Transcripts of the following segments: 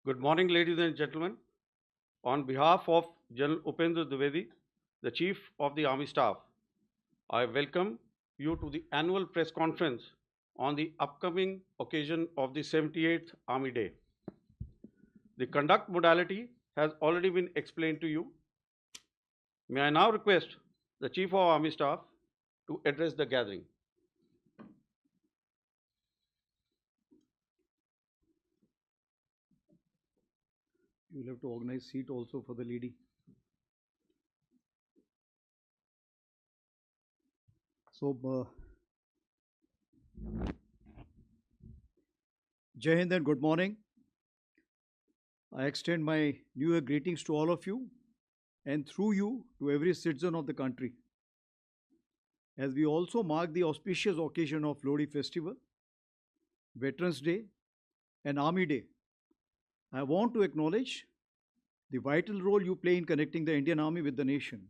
Good morning, ladies and gentlemen. On behalf of General Upendra Dwivedi, the Chief of the Army Staff, I welcome you to the annual press conference on the upcoming occasion of the 78th Army Day. The conduct modality has already been explained to you. May I now request the Chief of Army Staff to address the gathering. You will have to organize seat also for the lady. So, Jai Hind and good morning. I extend my New Year greetings to all of you and through you to every citizen of the country. As we also mark the auspicious occasion of Lodi Festival, Veterans Day and Army Day, I want to acknowledge the vital role you play in connecting the Indian Army with the nation.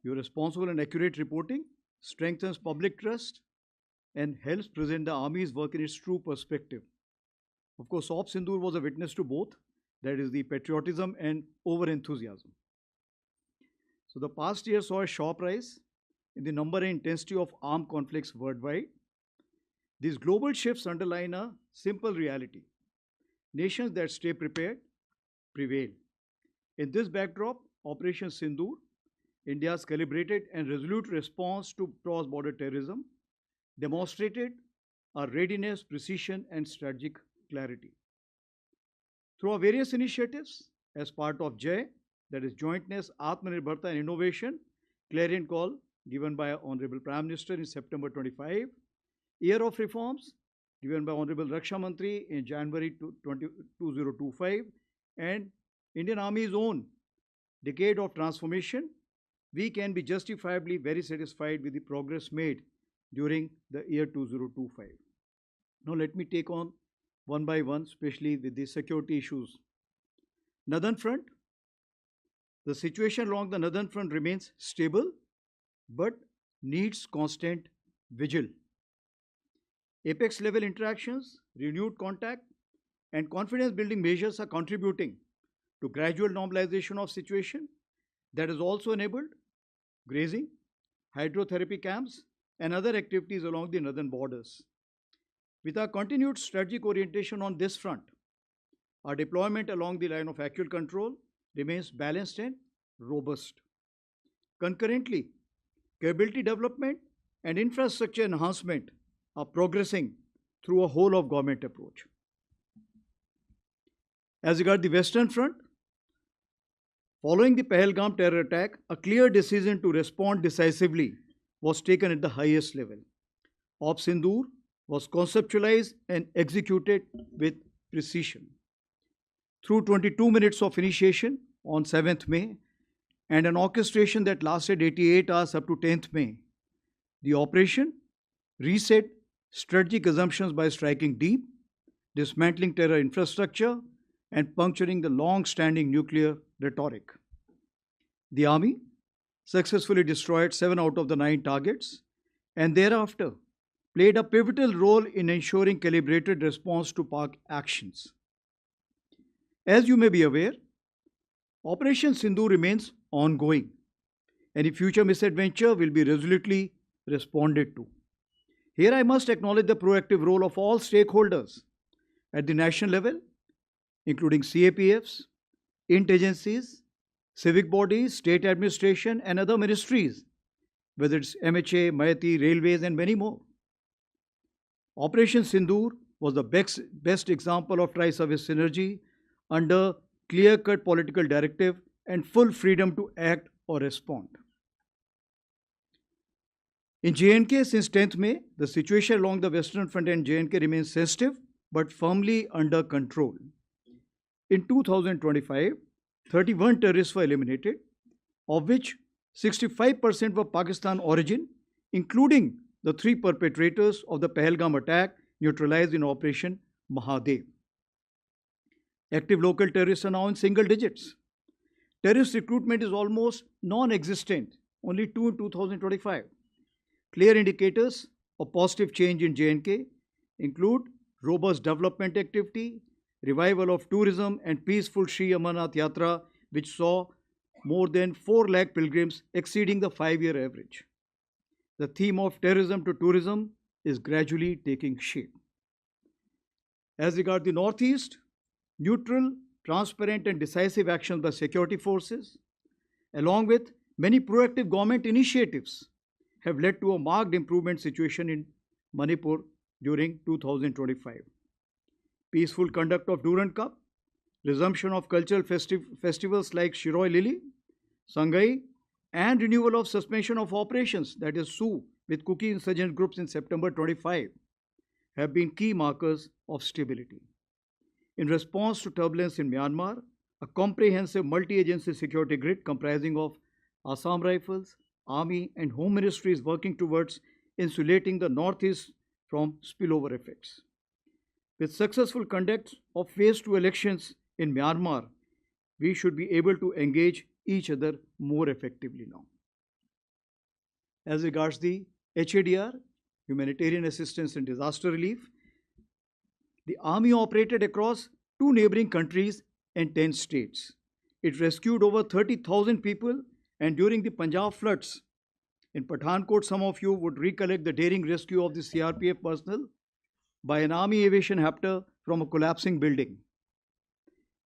Your responsible and accurate reporting strengthens public trust and helps present the Army's work in its true perspective. Of course, Op Sindoor was a witness to both, that is, the patriotism and over enthusiasm. So, the past year saw a sharp rise in the number and intensity of armed conflicts worldwide. These global shifts underline a simple reality: nations that stay prepared prevail. In this backdrop, Operation Sindoor, India's calibrated and resolute response to cross-border terrorism, demonstrated our readiness, precision, and strategic clarity. Through our various initiatives, as part of JAY, that is Jointness, Atmanirbharta and Innovation, clarion call given by our Honorable Prime Minister in September 25, Year of Reforms, given by Honorable Raksha Mantri in January 2025, and Indian Army's own Decade of Transformation, we can be justifiably very satisfied with the progress made during the year 2025. Now let me take on one by one, especially with the security issues. Northern Front. The situation along the Northern Front remains stable but needs constant vigil. Apex level interactions, renewed contact, and confidence building measures are contributing to gradual normalization of situation that has also enabled grazing, hydrotherapy camps, and other activities along the northern borders. With our continued strategic orientation on this front, our deployment along the line of actual control remains balanced and robust. Concurrently, capability development and infrastructure enhancement are progressing through a whole of government approach. As regards the Western Front, following the Pahalgam terror attack, a clear decision to respond decisively was taken at the highest level. Op Sindoor was conceptualized and executed with precision. Through 22 minutes of initiation on 7th May and an orchestration that lasted 88 hours up to 10th May, the operation reset strategic assumptions by striking deep, dismantling terror infrastructure, and puncturing the long-standing nuclear rhetoric. The Army successfully destroyed 7 out of the 9 targets and thereafter played a pivotal role in ensuring calibrated response to PAK actions. As you may be aware, Operation Sindoor remains ongoing. Any future misadventure will be resolutely responded to. Here I must acknowledge the proactive role of all stakeholders at the national level, including CAPFs, agencies, civic bodies, state administration, and other ministries, whether it's MHA, Mayati, Railways, and many more. Operation Sindoor was the best example of tri-service synergy under clear-cut political directive and full freedom to act or respond. In J&K, since 10th May, the situation along the Western Front and J&K remains sensitive but firmly under control. In 2025, 31 terrorists were eliminated, of which 65% were Pakistan origin, including the 3 perpetrators of the Pahalgam attack neutralized in Operation Mahadev. Active local terrorists are now in single digits. Terrorist recruitment is almost non-existent, only 2 in 2025. Clear indicators of positive change in J&K include robust development activity, revival of tourism, and peaceful Sri Amarnath Yatra, which saw more than 4 lakh pilgrims, exceeding the 5-year average. The theme of terrorism to tourism is gradually taking shape. As regards the Northeast, neutral, transparent, and decisive actions by security forces, along with many proactive government initiatives, have led to a marked improvement situation in Manipur during 2025. Peaceful conduct of Durand Cup, resumption of cultural festivals like Shiroi Lili, Samay, and renewal of suspension of operations, that is SU, with Kuki insurgent groups in September 25, have been key markers of stability. In response to turbulence in Myanmar, a comprehensive multi-agency security grid comprising of Assam Rifles, Army, and Home Ministry is working towards insulating the Northeast from spillover effects. With successful conduct of phase 2 elections in Myanmar, we should be able to engage each other more effectively now. As regards the HADR, Humanitarian Assistance and Disaster Relief, the Army operated across 2 neighboring countries and 10 states. It rescued over 30,000 people, and during the Punjab floods in Pathankot, some of you would recollect the daring rescue of the CRPF personnel by an Army aviation helicopter from a collapsing building.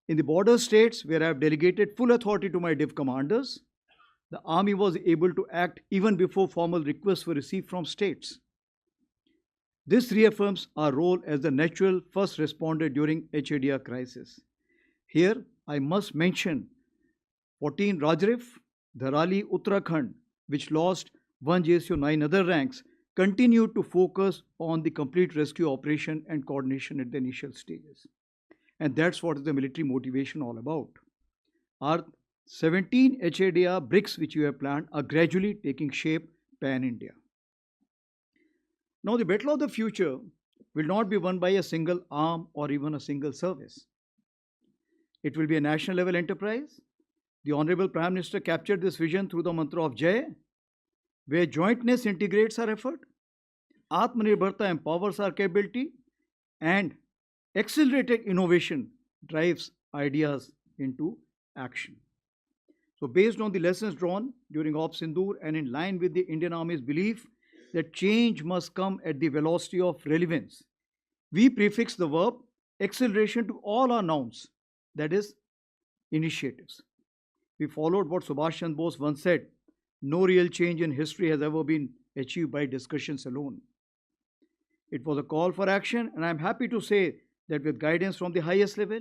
In the border states, where I have delegated full authority to my div commanders, the Army was able to act even before formal requests were received from states. This reaffirms our role as the natural first responder during HADR crisis. Here, I must mention 14 Rajrif, Dharali, Uttarakhand, which lost 1 JSO 9 other ranks, continued to focus on the complete rescue operation and coordination at the initial stages. And that's what is the military motivation all about. Our 17 HADR bricks which you have planned are gradually taking shape pan-India. Now, the battle of the future will not be won by a single arm or even a single service. It will be a national level enterprise. The Honorable Prime Minister captured this vision through the mantra of Jai, where jointness integrates our effort, Atmanirbharta empowers our capability, and accelerated innovation drives ideas into action. So, based on the lessons drawn during Op Sindoor and in line with the Indian Army's belief that change must come at the velocity of relevance, we prefix the verb acceleration to all our nouns, that is, initiatives. We followed what Subhash Chandra Bose once said: no real change in history has ever been achieved by discussions alone. It was a call for action, and I am happy to say that with guidance from the highest level,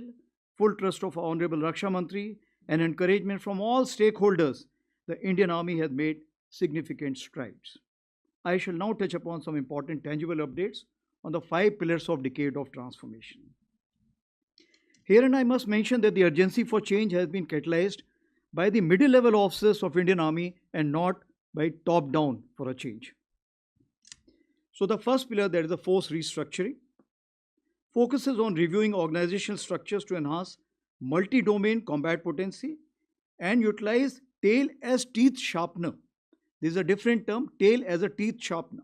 full trust of our Honorable Raksha Mantri, and encouragement from all stakeholders, the Indian Army has made significant strides. I shall now touch upon some important tangible updates on the 5 pillars of decade of transformation. Herein I must mention that the urgency for change has been catalyzed by the middle level officers of Indian Army and not by top down for a change. So the first pillar, that is the force restructuring, focuses on reviewing organizational structures to enhance multi-domain combat potency and utilize tail as teeth sharpener. This is a different term, tail as a teeth sharpener.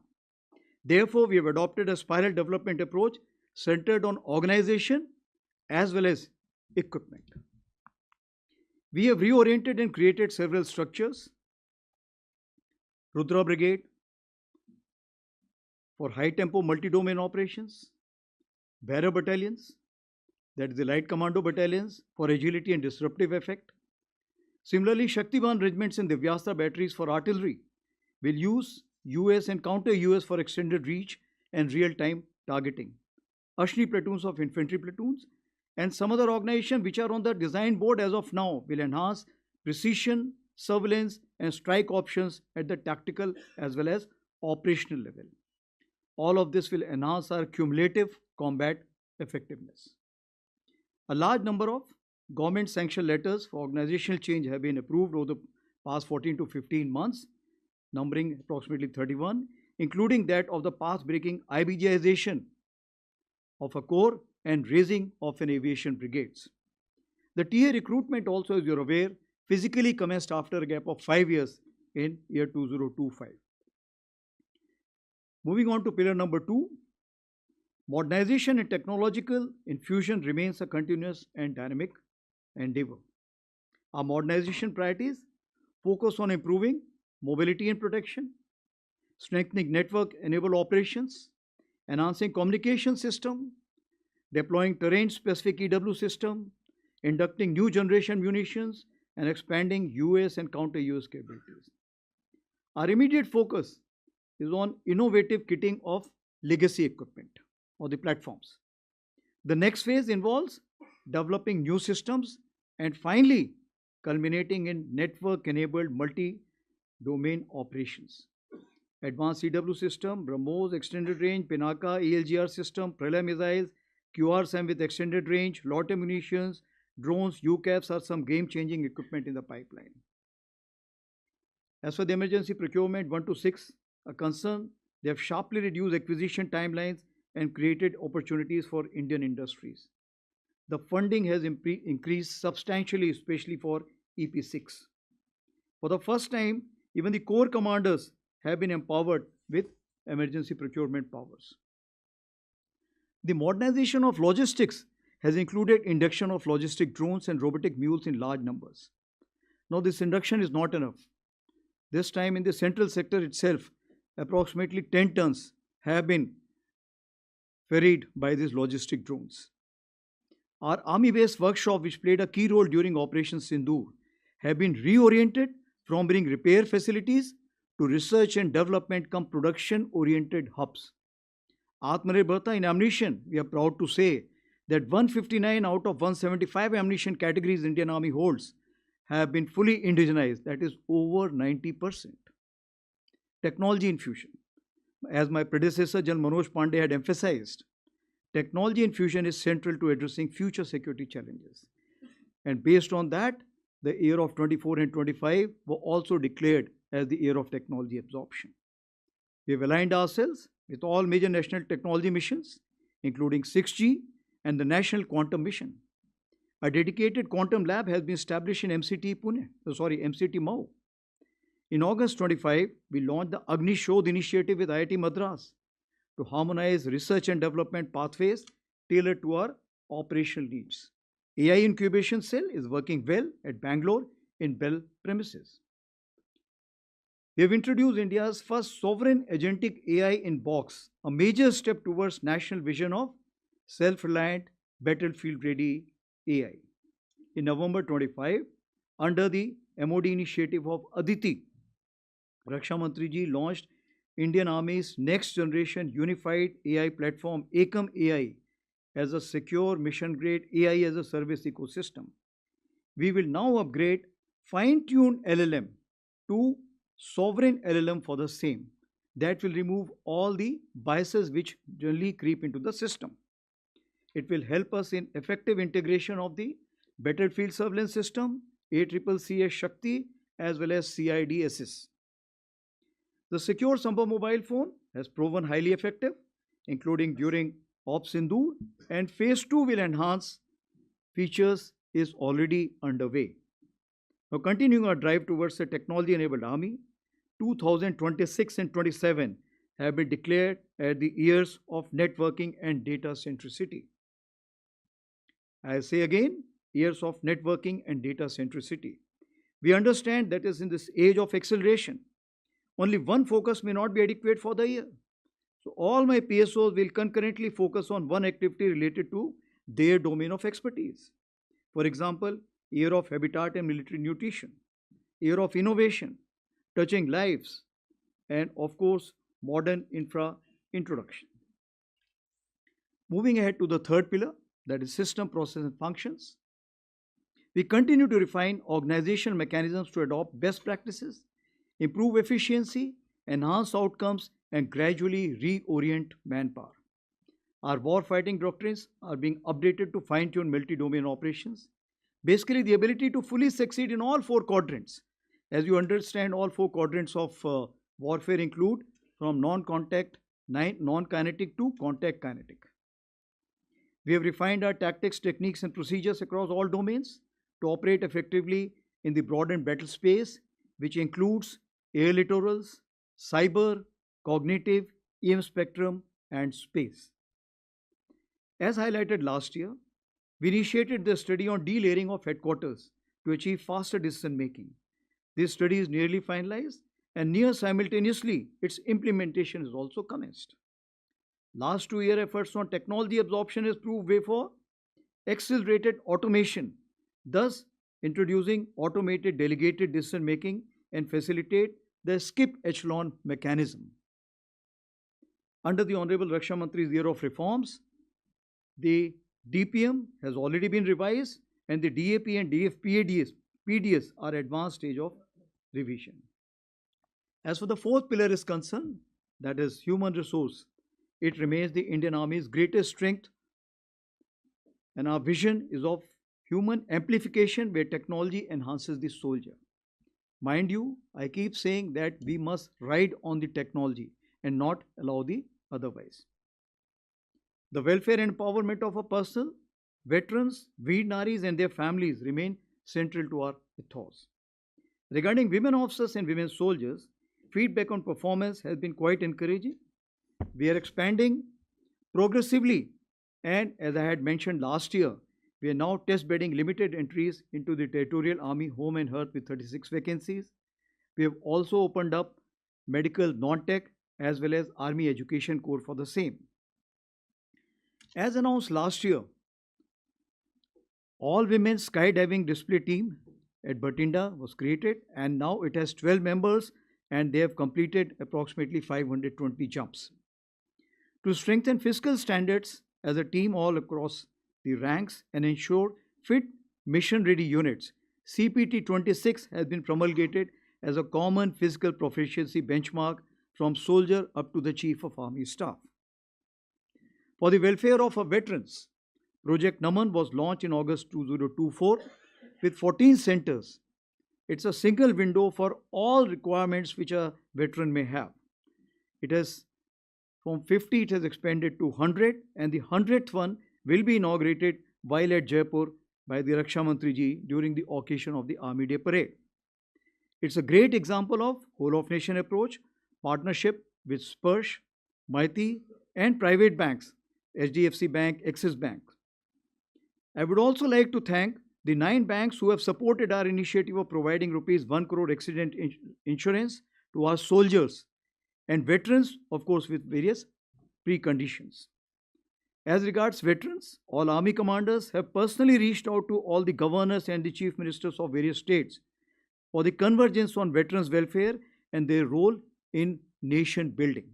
Therefore, we have adopted a spiral development approach centered on organization as well as equipment. We have reoriented and created several structures. Rudra Brigade for high tempo multi-domain operations, Bearer battalions, that is the light commando battalions for agility and disruptive effect. Similarly, Shaktivan regiments and Divyastra batteries for artillery will use US and counter US for extended reach and real-time targeting. Ashni platoons of infantry platoons and some other organizations which are on the design board as of now will enhance precision, surveillance, and strike options at the tactical as well as operational level. All of this will enhance our cumulative combat effectiveness. A large number of government sanctioned letters for organizational change have been approved over the past 14 to 15 months, numbering approximately 31, including that of the path-breaking IBJization of a corps and raising of an aviation brigades. The TA recruitment also, as you are aware, physically commenced after a gap of 5 years in year 2025. Moving on to pillar number 2, Modernization and technological infusion remains a continuous and dynamic endeavor. Our modernization priorities focus on improving mobility and protection, strengthening network-enabled operations, enhancing communication system, deploying terrain-specific EW system, inducting new generation munitions, and expanding US and counter-US capabilities. Our immediate focus is on innovative kitting of legacy equipment or the platforms. The next phase involves developing new systems and finally culminating in network-enabled multi-domain operations. Advanced EW system, BrahMos, extended range, Pinaka, ELGR system, Pralay missiles, QRSAM with extended range, Lotte munitions, drones, UCAVs are some game-changing equipment in the pipeline. As for the emergency procurement 1 to 6, a concern, they have sharply reduced acquisition timelines and created opportunities for Indian industries. The funding has increased substantially, especially for EP6. For the first time, even the core commanders have been empowered with emergency procurement powers. The modernization of logistics has included induction of logistic drones and robotic mules in large numbers. Now, this induction is not enough. This time in the central sector itself, approximately 10 tons have been ferried by these logistic drones. Our army-based workshop, which played a key role during Operation Sindoor, have been reoriented from being repair facilities to research and development come production-oriented hubs. Atmanirbharta in ammunition, we are proud to say that 159 out of 175 ammunition categories Indian Army holds have been fully indigenized, that is over 90%. Technology infusion. As my predecessor, General Manoj Pandey, had emphasized, technology infusion is central to addressing future security challenges. And based on that, the year of 24 and 25 were also declared as the year of technology absorption. We have aligned ourselves with all major national technology missions, including 6G and the National Quantum Mission. A dedicated quantum lab has been established in MCT Mau. In August 25, we launched the Agni Shodh initiative with IIT Madras to harmonize research and development pathways tailored to our operational needs. AI incubation cell is working well at Bangalore in Bell premises. We have introduced India's first sovereign agentic AI in box, a major step towards national vision of self-reliant, battlefield-ready AI. In November 25, under the MOD initiative of Aditi, Raksha Mantri ji launched Indian Army's next generation unified AI platform, Ekam AI, as a secure mission-grade AI as a service ecosystem. We will now upgrade fine-tuned LLM to sovereign LLM for the same. That will remove all the biases which generally creep into the system. It will help us in effective integration of the battlefield surveillance system, ACCCS Shakti, as well as CIDSS. The secure Sambar mobile phone has proven highly effective, including during Op Sindoor, and phase 2 will enhance features is already underway. Now, continuing our drive towards a technology-enabled army, 2026 and 27 have been declared as the years of networking and data centricity. I say again, years of networking and data centricity. We understand that is in this age of acceleration, only one focus may not be adequate for the year. So all my PSOs will concurrently focus on one activity related to their domain of expertise. For example, year of habitat and military nutrition, year of innovation, touching lives, and of course, modern infra introduction. Moving ahead to the third pillar, that is system, process, and functions. We continue to refine organizational mechanisms to adopt best practices, improve efficiency, enhance outcomes, and gradually reorient manpower. Our warfighting doctrines are being updated to fine-tune multi-domain operations. Basically, the ability to fully succeed in all four quadrants. As you understand, all four quadrants of warfare include from non-contact, non-kinetic to contact kinetic. We have refined our tactics, techniques, and procedures across all domains to operate effectively in the broadened battle space, which includes air littorals, cyber, cognitive, EM spectrum, and space. As highlighted last year, we initiated the study on delayering of headquarters to achieve faster decision making. This study is nearly finalized and near simultaneously its implementation is also commenced. Last 2 year efforts on technology absorption has proved way for accelerated automation, thus introducing automated delegated decision making and facilitate the skip echelon mechanism. Under the Honorable Raksha Mantri's year of reforms, the DPM has already been revised and the DAP and PDS are advanced stage of revision. As for the fourth pillar is concerned, that is human resource, it remains the Indian Army's greatest strength, and our vision is of human amplification where technology enhances the soldier. Mind you, I keep saying that we must ride on the technology and not allow the otherwise. The welfare and empowerment of our personnel, veterans, Veer Naris and their families remain central to our ethos. Regarding women officers and women soldiers, feedback on performance has been quite encouraging. We are expanding progressively, and as I had mentioned last year, we are now test bedding limited entries into the Territorial Army Home and Hearth with 36 vacancies. We have also opened up medical non-tech as well as Army Education Corps for the same. As announced last year, all women skydiving display team at Batinda was created and now it has 12 members and they have completed approximately 520 jumps. To strengthen fiscal standards as a team all across the ranks and ensure fit mission-ready units, CPT 26 has been promulgated as a common physical proficiency benchmark from soldier up to the Chief of Army Staff. For the welfare of our veterans, Project Naman was launched in August 2024 with 14 centers. It's a single window for all requirements which a veteran may have. It has from 50 it has expanded to 100 and the 100th one will be inaugurated while at Jaipur by the Raksha Mantri ji during the occasion of the Army Day Parade. It's a great example of whole of nation approach, partnership with Sparsh, Maiti and private banks, HDFC Bank, Axis Bank. I would also like to thank the 9 banks who have supported our initiative of providing rupees 1 crore accident insurance to our soldiers and veterans, of course, with various preconditions. As regards veterans, all army commanders have personally reached out to all the governors and the chief ministers of various states for the convergence on veterans' welfare and their role in nation building.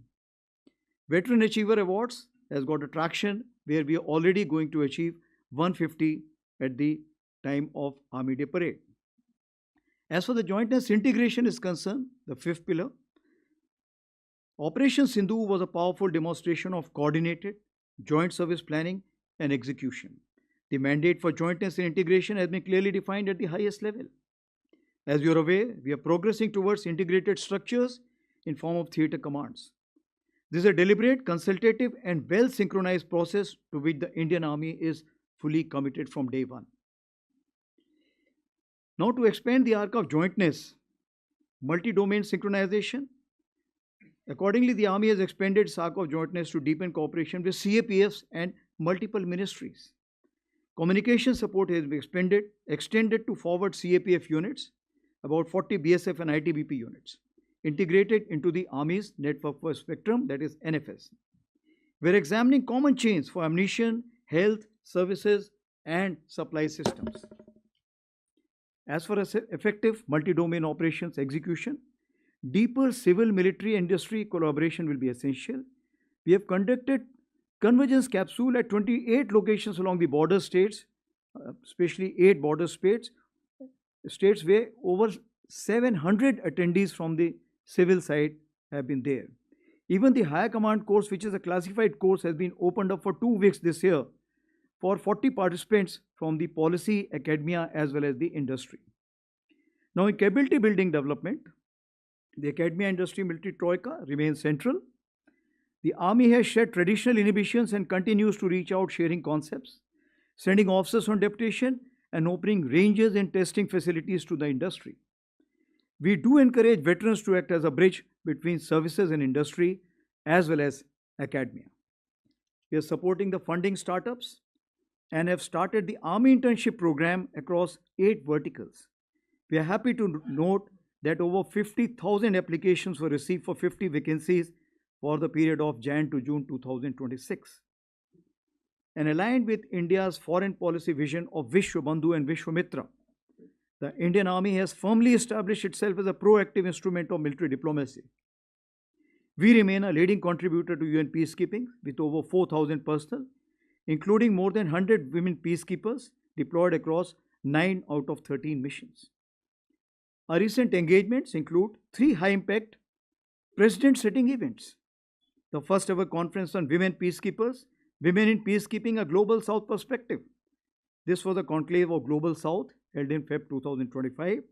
Veteran Achiever Awards has got a traction where we are already going to achieve 150 at the time of Army Day Parade. As for the jointness integration is concerned, the fifth pillar, Operation Sindhu was a powerful demonstration of coordinated joint service planning and execution. The mandate for jointness and integration has been clearly defined at the highest level. As you are aware, we are progressing towards integrated structures in form of theatre commands. This is a deliberate, consultative and well-synchronized process to which the Indian Army is fully committed from day one. Now to expand the arc of jointness, multi-domain synchronization. Accordingly, the Army has expanded its arc of jointness to deepen cooperation with CAPFs and multiple ministries. Communication support has been extended to forward CAPF units, about 40 BSF and ITBP units, integrated into the Army's network for spectrum, that is NFS. We are examining common chains for ammunition, health, services, and supply systems. As for effective multi-domain operations execution, deeper civil-military industry collaboration will be essential. We have conducted convergence capsule at 28 locations along the border states, especially 8 border states where over 700 attendees from the civil side have been there. Even the Higher Command course, which is a classified course, has been opened up for 2 weeks this year for 40 participants from the policy, academia, as well as the industry. Now, in capability building development, the academia industry military troika remains central. The Army has shed traditional inhibitions and continues to reach out sharing concepts, sending officers on deputation and opening ranges and testing facilities to the industry. We do encourage veterans to act as a bridge between services and industry as well as academia. We are supporting the funding startups and have started the Army internship program across 8 verticals. We are happy to note that over 50,000 applications were received for 50 vacancies for the period of Jan to June 2026. And aligned with India's foreign policy vision of Vishwabandhu and Vishwamitra, the Indian Army has firmly established itself as a proactive instrument of military diplomacy. We remain a leading contributor to UN peacekeeping with over 4,000 personnel, including more than 100 women peacekeepers deployed across 9 out of 13 missions. Our recent engagements include 3 high-impact president-setting events. The first ever conference on women peacekeepers, Women in Peacekeeping, a Global South Perspective. This was a conclave of Global South held in Feb 2025.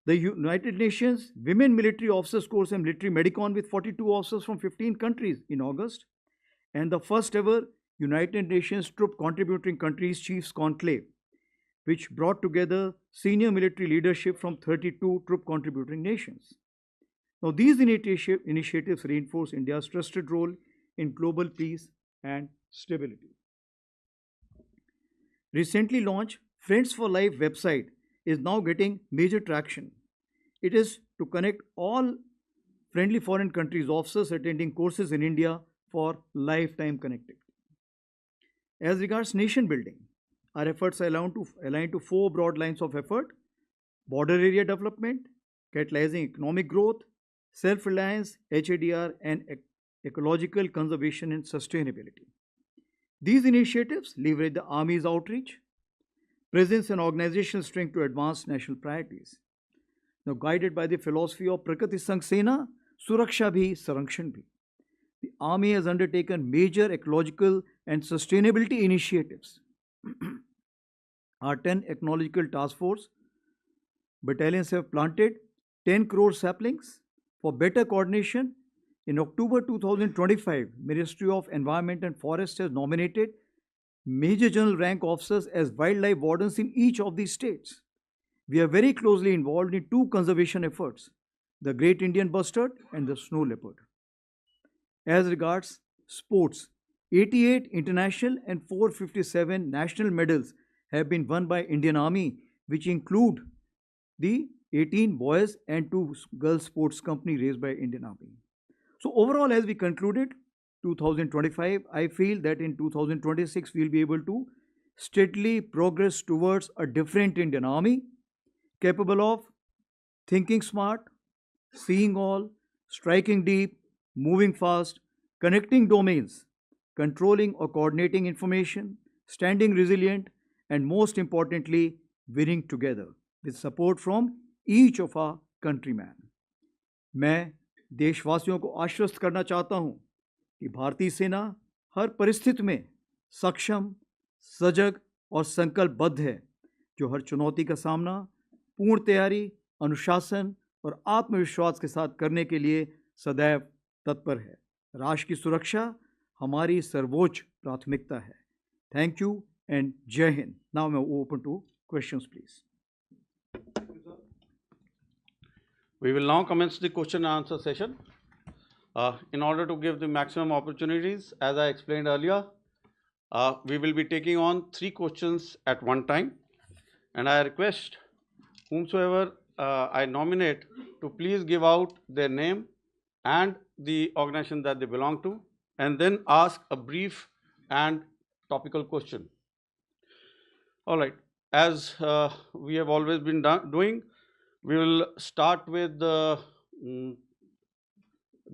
The United Nations Women Military Officers Course and Military Medicon with 42 officers from 15 countries in August. And the first ever United Nations Troop Contributing Countries Chiefs Conclave, which brought together senior military leadership from 32 troop contributing nations. Now, these initiatives reinforce India's trusted role in global peace and stability. Recently launched Friends for Life website is now getting major traction. It is to connect all friendly foreign countries officers attending courses in India for lifetime connectivity. As regards nation building, our efforts are aligned to 4 broad lines of effort: border area development, catalyzing economic growth, self-reliance, HADR, and ecological conservation and sustainability. These initiatives leverage the Army's outreach, presence, and organizational strength to advance national priorities. Now, guided by the philosophy of Prakriti Sang Sena, Suraksha Bhi, Sarakshan Bhi, the Army has undertaken major ecological and sustainability initiatives. Our 10 ecological task force battalions have planted 10 crore saplings for better coordination. In October 2025, Ministry of Environment and Forest has nominated Major General rank officers as wildlife wardens in each of these states. We are very closely involved in 2 conservation efforts, the Great Indian Bustard and the Snow Leopard. As regards sports, 88 international and 457 national medals have been won by Indian Army, which include the 18 boys and 2 girls sports company raised by Indian Army. So overall, as we concluded 2025, I feel that in 2026 we will be able to steadily progress towards a different Indian Army, capable of thinking smart, seeing all, striking deep, moving fast, connecting domains, controlling or coordinating information, standing resilient, and most importantly, winning together with support from each of our countrymen. मैं देशवासियों को आश्वस्त करना चाहता हूं कि भारतीय सेना हर परिस्थिति में सक्षम, सजग और संकल्पबद्ध है, जो हर चुनौती का सामना पूर्ण तैयारी, अनुशासन और आत्मविश्वास के साथ करने के लिए सदैव तत्पर है. राष्ट्र की सुरक्षा हमारी सर्वोच्च प्राथमिकता है. थैंक यू एंड जय हिंद. नाउ मैं open two questions please. We will now commence the question and answer session. In order to give the maximum opportunities, as I explained earlier, we will be taking on 3 questions at one time, and I request whomsoever I nominate to please give out their name and the organization that they belong to, and then ask a brief and topical question. All right, as we have always been doing, we will start with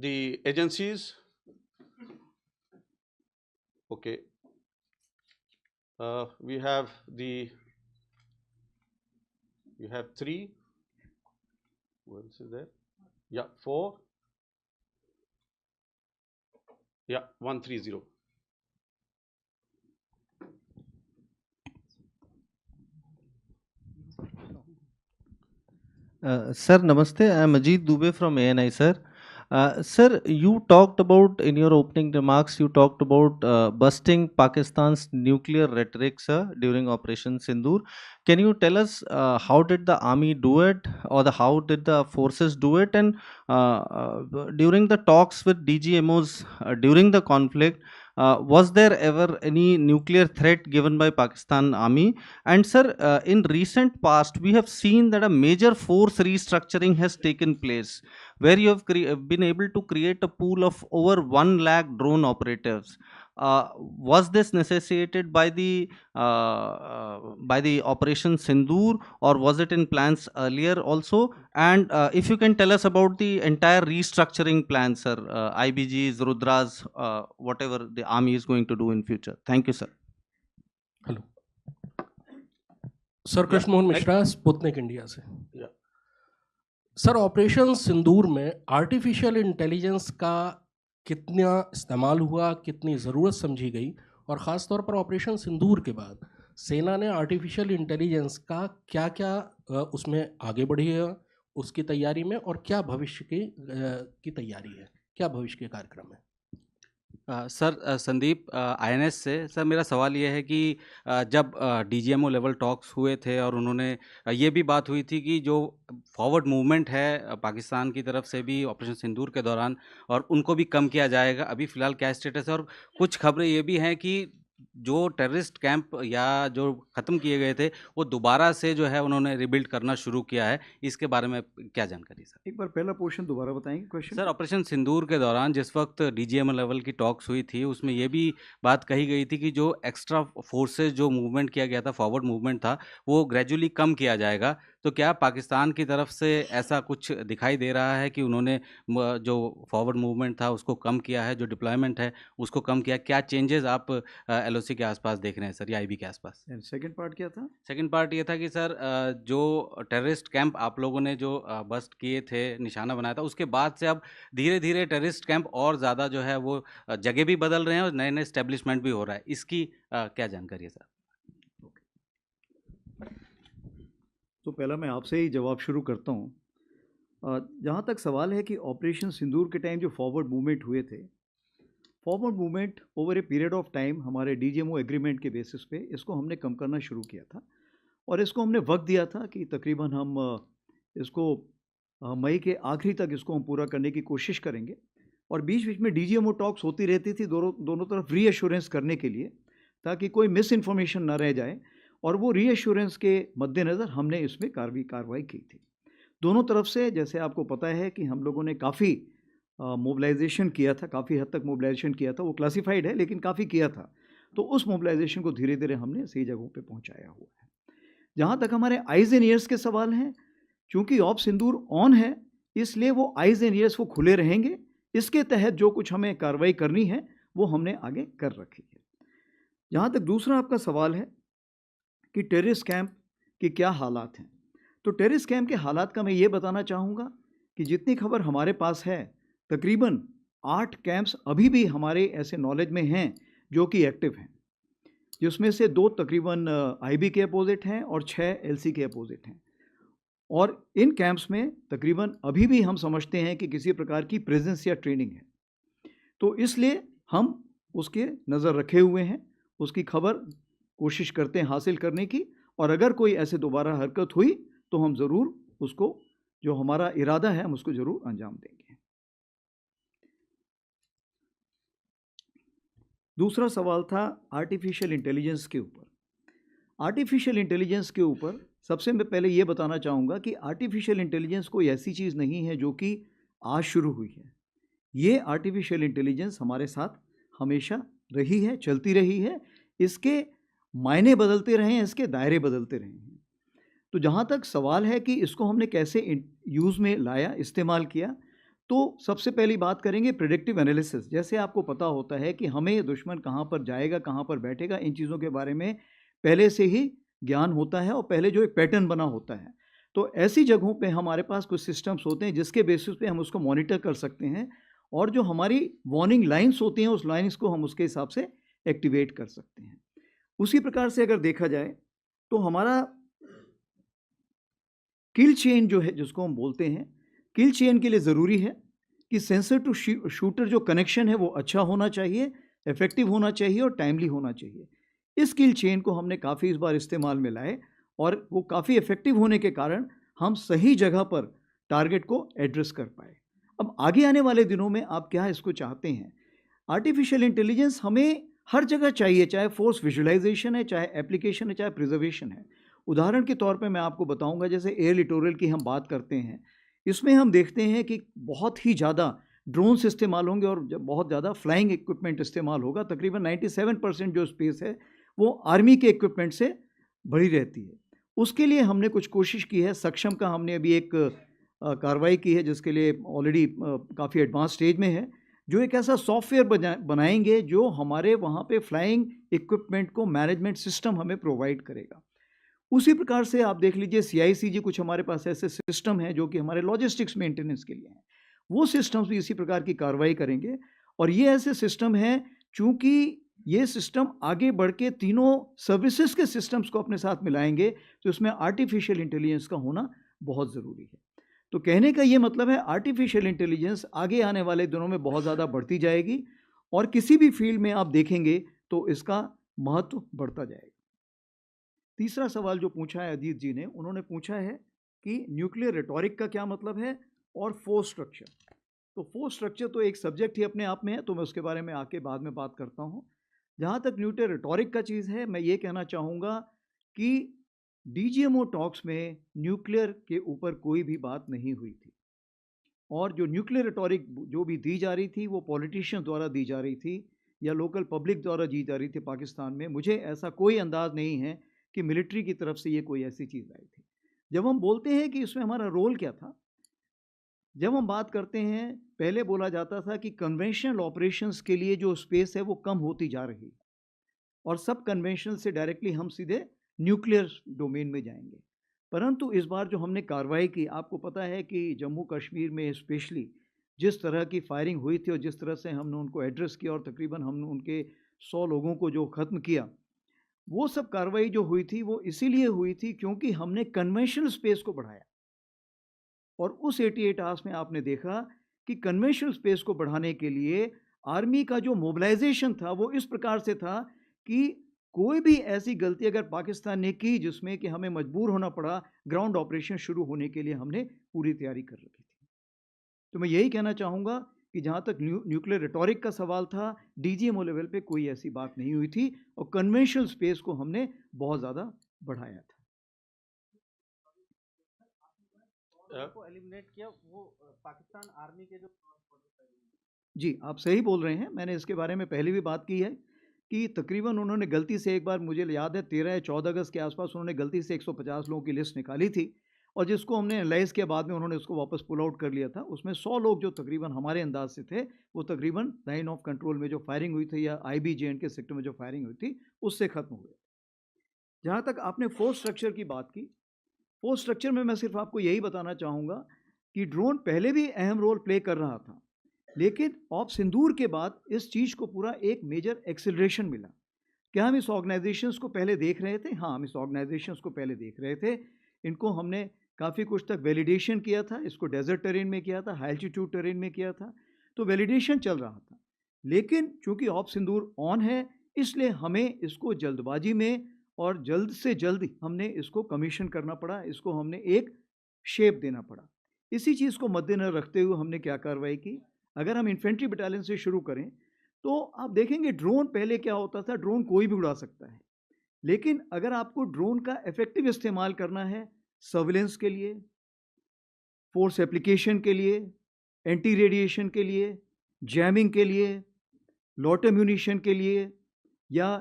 the agencies. Okay, we have 3. What else is there? Yeah, 4. Yeah, 130. Sir, Namaste. I am Ajit Dubey from ANI, sir. Sir, you talked about, in your opening remarks, you talked about busting Pakistan's nuclear rhetoric, sir, during Operation Sindoor. Can you tell us how did the army do it, or how did the forces do it? And during the talks with DGMOs during the conflict, Was there ever any nuclear threat given by Pakistan Army? And sir, in recent past, we have seen that a major force restructuring has taken place, where you have been able to create a pool of over 1 lakh drone operatives. Was this necessitated by the Operation Sindoor, or was it in plans earlier also? And if you can tell us about the entire restructuring plan, sir, IBGs, Rudras, whatever the army is going to do in future. Thank you, sir. Hello sir, Krishna Mohan Mishra, Sputnik India से। Sir, operation सिंदूर में artificial intelligence का कितना इस्तेमाल हुआ, कितनी ज़रूरत समझी गई, और ख़ास तौर पर ऑपरेशन सिंदूर के बाद सेना ने आर्टिफिशियल इंटेलिजेंस का क्या क्या उसमें आगे बढ़ी है उसकी तैयारी में, और क्या भविष्य की तैयारी है, क्या भविष्य के कार्यक्रम है? सर, संदीप आईएनएस से। सर, मेरा सवाल ये है कि जब डीजीएमओ लेवल टॉक्स हुए थे और उन्होंने ये भी बात हुई थी कि जो फॉरवर्ड मूवमेंट है पाकिस्तान की तरफ से भी ऑपरेशन सिंदूर के दौरान, और उनको भी कम किया जाएगा, अभी फ़िलहाल क्या स्टेटस है? और कुछ खबरें ये भी हैं कि जो टेररिस्ट कैंप या जो ख़त्म किए गए थे वो दोबारा से जो है उन्होंने रिबिल्ड करना शुरू किया है, इसके बारे में क्या जानकारी सर? एक बार पहला पोर्शन दोबारा बताएंगे क्वेश्चन। सर, ऑपरेशन सिंदूर के दौरान जिस वक्त डीजीएम लेवल की टॉक्स हुई थी, उसमें ये भी बात कही गई थी कि जो एक्स्ट्रा फोर्सेस जो मूवमेंट किया गया था, फॉरवर्ड मूवमेंट था, वो ग्रेजुअली कम किया जाएगा। तो क्या पाकिस्तान की तरफ से ऐसा कुछ दिखाई दे रहा है कि उन्होंने जो फॉरवर्ड मूवमेंट था उसको कम किया है, जो डिप्लॉयमेंट है उसको कम किया? क्या चेंजेस आप एलओसी के आसपास देख रहे हैं सर, या आईबी के आसपास? सेकंड पार्ट क्या था? सेकंड पार्ट ये था कि सर जो टेररिस्ट कैंप आप लोगों ने जो बस्ट किए थे, निशाना बनाया था, उसके बाद से अब धीरे धीरे टेररिस्ट कैंप और ज़्यादा जो है वो जगह भी बदल रहे हैं और नए नए स्टैब्लिशमेंट भी हो रहा है, इसकी क्या जानकारी है सर? तो पहला मैं आपसे ही जवाब शुरू करता हूँ। जहाँ तक सवाल है कि ऑपरेशन सिंदूर के टाइम जो फॉरवर्ड मूवमेंट हुए थे, forward movement over a period of time हमारे डीजीएमओ एग्रीमेंट के बेसिस पे इसको हमने कम करना शुरू किया था, और इसको हमने वक्त दिया था कि तकरीबन हम इसको मई के आखिरी तक इसको हम पूरा करने की कोशिश करेंगे। और बीच बीच में डीजीएमओ टॉक्स होती रहती थी दोनों तरफ रीएश्योरेंस करने के लिए, ताकि कोई मिस इन्फॉर्मेशन ना रह जाए, और वो रीएश्योरेंस के मद्देनज़र हमने इसमें कार्रवाई की थी दोनों तरफ से। जैसे आपको पता है कि हम लोगों ने काफ़ी मोबिलाइजेशन किया था, काफ़ी हद तक मोबिलाइजेशन किया था, वो क्लासिफाइड है लेकिन काफ़ी किया था, तो उस मोबिलाइजेशन को धीरे धीरे हमने सही जगहों पे पहुंचाया हुआ है। जहाँ तक हमारे आइज़ एंड ईयर्स के सवाल हैं, चूँकि ऑप सिंदूर ऑन है इसलिए वो आइज़ एंड ईयर्स वो खुले रहेंगे। इसके तहत जो कुछ हमें कार्रवाई करनी है वो हमने आगे कर रखी है। जहाँ तक दूसरा आपका सवाल है कि टेररिस्ट कैंप के क्या हालात हैं, तो टेररिस्ट कैंप के हालात का मैं ये बताना चाहूँगा कि जितनी खबर हमारे पास है, तकरीबन 8 कैंप्स अभी भी हमारे ऐसे नॉलेज में हैं जो कि एक्टिव हैं, जिसमें से 2 तकरीबन आईबी के अपोजिट हैं और 6 एलसी के अपोजिट हैं। और इन कैंप्स में तकरीबन अभी भी हम समझते हैं कि किसी प्रकार की प्रेजेंस या ट्रेनिंग है, तो इसलिए हम उसके नज़र रखे हुए हैं, उसकी खबर कोशिश करते हैं हासिल करने की, और अगर कोई ऐसे दोबारा हरकत हुई तो हम ज़रूर उसको, जो हमारा इरादा है, हम उसको ज़रूर अंजाम देंगे। दूसरा सवाल था आर्टिफिशियल इंटेलिजेंस के ऊपर। आर्टिफिशियल इंटेलिजेंस के ऊपर सबसे मैं पहले ये बताना चाहूँगा कि आर्टिफिशियल इंटेलिजेंस कोई ऐसी चीज़ नहीं है जो कि आज शुरू हुई है। ये आर्टिफिशियल इंटेलिजेंस हमारे साथ हमेशा रही है, चलती रही है, इसके मायने बदलते रहे हैं, इसके दायरे बदलते रहे हैं। तो जहाँ तक सवाल है कि इसको हमने कैसे यूज़ में लाया, इस्तेमाल किया, तो सबसे पहली बात करेंगे प्रेडिक्टिव एनालिसिस। जैसे आपको पता होता है कि हमें दुश्मन कहाँ पर जाएगा, कहाँ पर बैठेगा, इन चीज़ों के बारे में पहले से ही ज्ञान होता है, और पहले जो एक पैटर्न बना होता है, तो ऐसी जगहों पे हमारे पास कुछ सिस्टम्स होते हैं जिसके बेसिस पे हम उसको मॉनिटर कर सकते हैं, और जो हमारी वार्निंग लाइन्स होती हैं उस लाइन्स को हम उसके हिसाब से एक्टिवेट कर सकते हैं। उसी प्रकार से अगर देखा जाए तो हमारा किल चेन जो है, जिसको हम बोलते हैं, किल चेन के लिए ज़रूरी है कि सेंसर टू शूटर जो कनेक्शन है वो अच्छा होना चाहिए, इफेक्टिव होना चाहिए और टाइमली होना चाहिए। इस किल चेन को हमने काफ़ी इस बार इस्तेमाल में लाए, और वो काफ़ी इफेक्टिव होने के कारण हम सही जगह पर टारगेट को एड्रेस कर पाए। अब आगे आने वाले दिनों में आप क्या इसको चाहते हैं, आर्टिफिशियल इंटेलिजेंस हमें हर जगह चाहिए, चाहे फोर्स विजुअलाइजेशन है, चाहे एप्लीकेशन है, चाहे प्रिजर्वेशन है। उदाहरण के तौर पे मैं आपको बताऊंगा, जैसे एयर लिटोरल की हम बात करते हैं, इसमें हम देखते हैं कि बहुत ही ज़्यादा ड्रोन्स इस्तेमाल होंगे और बहुत ज़्यादा फ्लाइंग इक्विपमेंट इस्तेमाल होगा। तकरीबन 97% जो स्पेस है वो आर्मी के इक्विपमेंट से भरी रहती है। उसके लिए हमने कुछ कोशिश की है। सक्षम का हमने अभी एक कार्रवाई की है, जिसके लिए ऑलरेडी काफ़ी एडवांस स्टेज में है, जो एक ऐसा सॉफ्टवेयर बनाएंगे जो हमारे वहाँ पे फ्लाइंग इक्विपमेंट को मैनेजमेंट सिस्टम हमें प्रोवाइड करेगा। उसी प्रकार से आप देख लीजिए CICG, कुछ हमारे पास ऐसे सिस्टम हैं जो कि हमारे लॉजिस्टिक्स मेंटेनेंस के लिए हैं। वो सिस्टम्स भी इसी प्रकार की कार्रवाई करेंगे। और ये ऐसे सिस्टम हैं, चूंकि ये सिस्टम आगे बढ़ के तीनों सर्विसेज के सिस्टम्स को अपने साथ मिलाएंगे, तो इसमें आर्टिफिशियल इंटेलिजेंस का होना बहुत ज़रूरी है। तो कहने का ये मतलब है, आर्टिफिशियल इंटेलिजेंस आगे आने वाले दिनों में बहुत ज़्यादा बढ़ती जाएगी और किसी भी फील्ड में आप देखेंगे तो इसका महत्व बढ़ता जाएगा। तीसरा सवाल जो पूछा है अजीत जी ने, उन्होंने पूछा है कि न्यूक्लियर रेटोरिक का क्या मतलब है और फोर्स स्ट्रक्चर। तो फोर्स स्ट्रक्चर तो एक सब्जेक्ट ही अपने आप में है, तो मैं उसके बारे में आके बाद में बात करता हूँ। जहाँ तक न्यूक्लियर रेटोरिक का चीज़ है, मैं ये कहना चाहूँगा कि DGMO टॉक्स में न्यूक्लियर के ऊपर कोई भी बात नहीं हुई थी, और जो न्यूक्लियर रेटोरिक जो भी दी जा रही थी वो पॉलिटिशियंस द्वारा दी जा रही थी या लोकल पब्लिक द्वारा दी जा रही थी पाकिस्तान में। मुझे ऐसा कोई अंदाज़ नहीं है कि मिलिट्री की तरफ से ये कोई ऐसी चीज़ आई थी। जब हम बोलते हैं कि इसमें हमारा रोल क्या था, जब हम बात करते हैं, पहले बोला जाता था कि कन्वेंशनल ऑपरेशंस के लिए जो स्पेस है वो कम होती जा रही है और सब कन्वेंशनल से डायरेक्टली हम सीधे न्यूक्लियर डोमेन में जाएंगे। परंतु इस बार जो हमने कार्रवाई की, आपको पता है कि जम्मू कश्मीर में स्पेशली जिस तरह की फायरिंग हुई थी और जिस तरह से हमने उनको एड्रेस किया और तकरीबन हमने उनके 100 लोगों को जो ख़त्म किया, वो सब कार्रवाई जो हुई थी वो इसीलिए हुई थी क्योंकि हमने कन्वेंशनल स्पेस को बढ़ाया। और उस 88 आवर्स में आपने देखा कि कन्वेंशनल स्पेस को बढ़ाने के लिए आर्मी का जो मोबिलाइजेशन था वो इस प्रकार से था कि कोई भी ऐसी गलती अगर पाकिस्तान ने की जिसमें कि हमें मजबूर होना पड़ा ग्राउंड ऑपरेशन शुरू होने के लिए, हमने पूरी तैयारी कर रखी थी। तो मैं यही कहना चाहूँगा कि जहाँ तक न्यूक्लियर रेटोरिक का सवाल था, DGMO लेवल पे कोई ऐसी बात नहीं हुई थी और कन्वेंशनल स्पेस को हमने बहुत ज़्यादा बढ़ाया था। को एलिमिनेट किया वो पाकिस्तान आर्मी के जो जी, आप सही बोल रहे हैं। मैंने इसके बारे में पहले भी बात की है कि तकरीबन उन्होंने गलती से, एक बार मुझे याद है 13 या 14 अगस्त के आसपास उन्होंने गलती से 150 लोगों की लिस्ट निकाली थी और जिसको हमने एनालाइज़ किया, बाद में उन्होंने उसको वापस पुल आउट कर लिया था। उसमें 100 लोग जो तकरीबन हमारे अंदाज से थे, वो तकरीबन लाइन ऑफ कंट्रोल में जो फायरिंग हुई थी या IBJN के सेक्टर में जो फायरिंग हुई थी उससे ख़त्म हुए। जहाँ तक आपने फोर्स स्ट्रक्चर की बात की, फोर्स स्ट्रक्चर में मैं सिर्फ आपको यही बताना चाहूँगा कि ड्रोन पहले भी अहम रोल प्ले कर रहा था, लेकिन ऑप सिंदूर के बाद इस चीज़ को पूरा एक मेजर एक्सेलरेशन मिला। क्या हम इस ऑर्गेनाइजेशंस को पहले देख रहे थे? हाँ, हम इस ऑर्गेनाइजेशंस को पहले देख रहे थे। इनको हमने काफ़ी कुछ तक वैलिडेशन किया था, इसको डेजर्ट टेरेन में किया था, हाई एल्टीट्यूड टेरेन में किया था, तो वैलिडेशन चल रहा था। लेकिन चूंकि ऑप सिंदूर ऑन है, इसलिए हमें इसको जल्दबाजी में और जल्द से जल्द हमने इसको कमीशन करना पड़ा, इसको हमने एक शेप देना पड़ा। इसी चीज़ को मद्देनजर रखते हुए हमने क्या कार्रवाई की, अगर हम इन्फेंट्री बटालियन से शुरू करें तो आप देखेंगे ड्रोन पहले क्या होता था, ड्रोन कोई भी उड़ा सकता है, लेकिन अगर आपको ड्रोन का इफेक्टिव इस्तेमाल करना है सर्विलेंस के लिए, फोर्स एप्लीकेशन के लिए, एंटी रेडिएशन के लिए, जैमिंग के लिए, लॉट एम्यूनिशन के लिए, या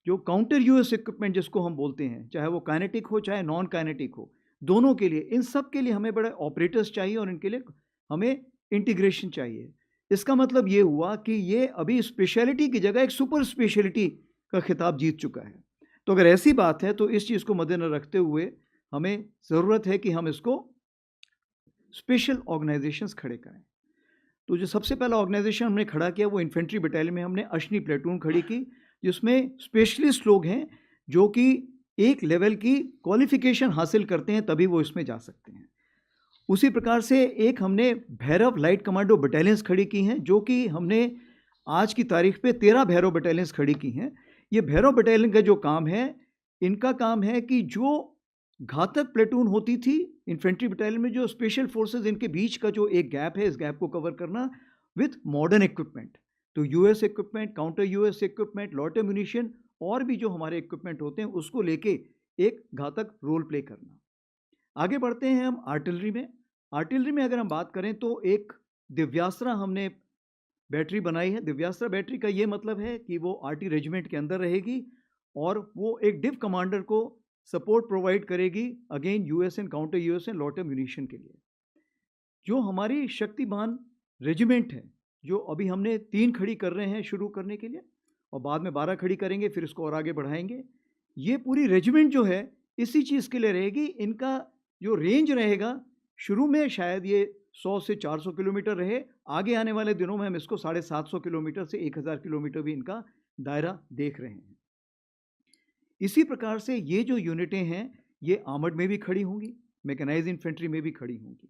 जो काउंटर यूएस इक्विपमेंट जिसको हम बोलते हैं, चाहे वो काइनेटिक हो चाहे नॉन काइनेटिक हो, दोनों के लिए, इन सब के लिए हमें बड़े ऑपरेटर्स चाहिए और इनके लिए हमें इंटीग्रेशन चाहिए। इसका मतलब ये हुआ कि ये अभी स्पेशलिटी की जगह एक सुपर स्पेशलिटी का खिताब जीत चुका है। तो अगर ऐसी बात है तो इस चीज़ को मद्देनजर रखते हुए हमें ज़रूरत है कि हम इसको स्पेशल ऑर्गेनाइजेशंस खड़े करें। तो जो सबसे पहला ऑर्गेनाइजेशन हमने खड़ा किया वो इन्फेंट्री बटालियन में हमने अशनी प्लेटून खड़ी की, जिसमें स्पेशलिस्ट लोग हैं जो कि एक लेवल की क्वालिफिकेशन हासिल करते हैं तभी वो इसमें जा सकते हैं। उसी प्रकार से एक हमने भैरव लाइट कमांडो बटालियंस खड़ी की हैं, जो कि हमने आज की तारीख पे 13 भैरव बटालियंस खड़ी की हैं। ये भैरव बटालियन का जो काम है, इनका काम है कि जो घातक प्लेटून होती थी इन्फेंट्री बटालियन में, जो स्पेशल फोर्सेस, इनके बीच का जो एक गैप है, इस गैप को कवर करना विथ मॉडर्न इक्विपमेंट। तो US equipment, counter US equipment, loiter munition और भी जो हमारे इक्विपमेंट होते हैं उसको लेके एक घातक रोल प्ले करना। आगे बढ़ते हैं हम आर्टिलरी में। आर्टिलरी में अगर हम बात करें तो एक दिव्यास्त्र हमने बैटरी बनाई है। दिव्यास्त्र बैटरी का ये मतलब है कि वो आरटी रेजिमेंट के अंदर रहेगी और वो एक डिव कमांडर को सपोर्ट प्रोवाइड करेगी अगेन यूएसएन, काउंटर यूएसएन, लॉटर म्यूनिशन के लिए। जो हमारी शक्तिमान रेजिमेंट है, जो अभी हमने 3 खड़ी कर रहे हैं शुरू करने के लिए और बाद में 12 खड़ी करेंगे, फिर इसको और आगे बढ़ाएंगे। ये पूरी रेजिमेंट जो है इसी चीज़ के लिए रहेगी। इनका जो रेंज रहेगा शुरू में शायद ये 100 से 400 किलोमीटर रहे, आगे आने वाले दिनों में हम इसको 750 किलोमीटर से 1000 किलोमीटर भी इनका दायरा देख रहे हैं। इसी प्रकार से ये जो यूनिटें हैं ये आर्मर्ड में भी खड़ी होंगी, मैकेनाइज्ड इन्फेंट्री में भी खड़ी होंगी।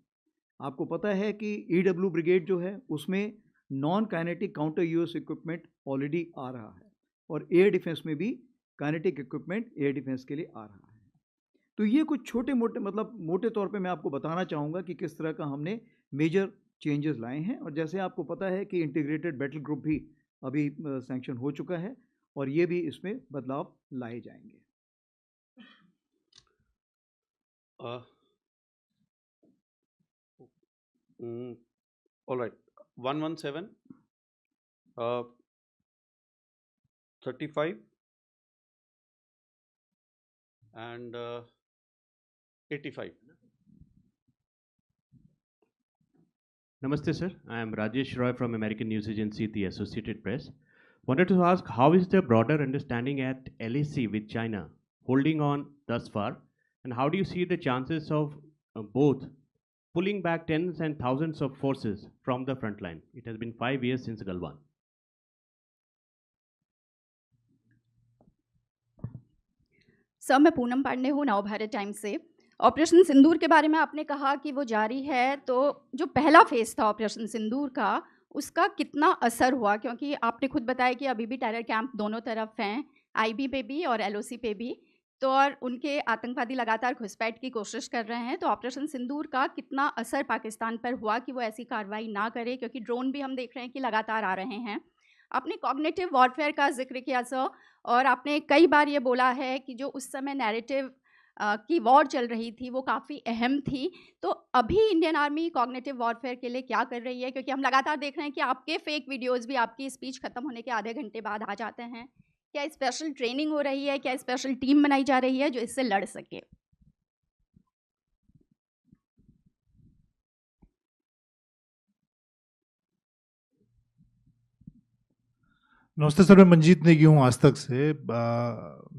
आपको पता है कि ईडब्ल्यू ब्रिगेड जो है उसमें non kinetic counter US equipment already आ रहा है और एयर डिफेंस में भी काइनेटिक इक्विपमेंट एयर डिफेंस के लिए आ रहा है। तो ये कुछ छोटे मोटे मतलब मोटे तौर पे मैं आपको बताना चाहूँगा कि किस तरह का हमने मेजर चेंजेस लाए हैं। और जैसे आपको पता है कि इंटीग्रेटेड बैटल ग्रुप भी अभी सैंक्शन हो चुका है और ये भी इसमें बदलाव लाए जाएंगे। All right, 117, 35 and 85. Namaste, sir. I am Rajesh Roy from American News Agency, the Associated Press. Wanted to ask, how is the broader understanding at LAC with China holding on thus far, and how do you see the chances of both pulling back tens and thousands of forces from the front line? It has been 5 years since Galwan. Sir, मैं पूनम पांडे हूँ, नव Bharat times से। Operation सिंदूर के बारे में आपने कहा कि वो जारी है, तो जो पहला फेज़ था ऑपरेशन सिंदूर का, उसका कितना असर हुआ? क्योंकि आपने खुद बताया कि अभी भी टेरर कैंप दोनों तरफ हैं, आईबी पे भी और एलओसी पे भी, तो और उनके आतंकवादी लगातार घुसपैठ की कोशिश कर रहे हैं। तो ऑपरेशन सिंदूर का कितना असर पाकिस्तान पर हुआ कि वो ऐसी कार्रवाई ना करे? क्योंकि ड्रोन भी हम देख रहे हैं कि लगातार आ रहे हैं। आपने कॉग्निटिव वॉरफेयर का जिक्र किया सर, और आपने कई बार ये बोला है कि जो उस समय नैरेटिव की वॉर चल रही थी वो काफ़ी अहम थी। तो अभी इंडियन आर्मी कॉग्निटिव वॉरफेयर के लिए क्या कर रही है? क्योंकि हम लगातार देख रहे हैं कि आपके फेक वीडियोस भी आपकी स्पीच खत्म होने के आधे घंटे बाद आ जाते हैं। क्या स्पेशल ट्रेनिंग हो रही है? क्या स्पेशल टीम बनाई जा रही है जो इससे लड़ सके? नमस्ते सर, मैं मंजीत नेगी हूँ आज तक से।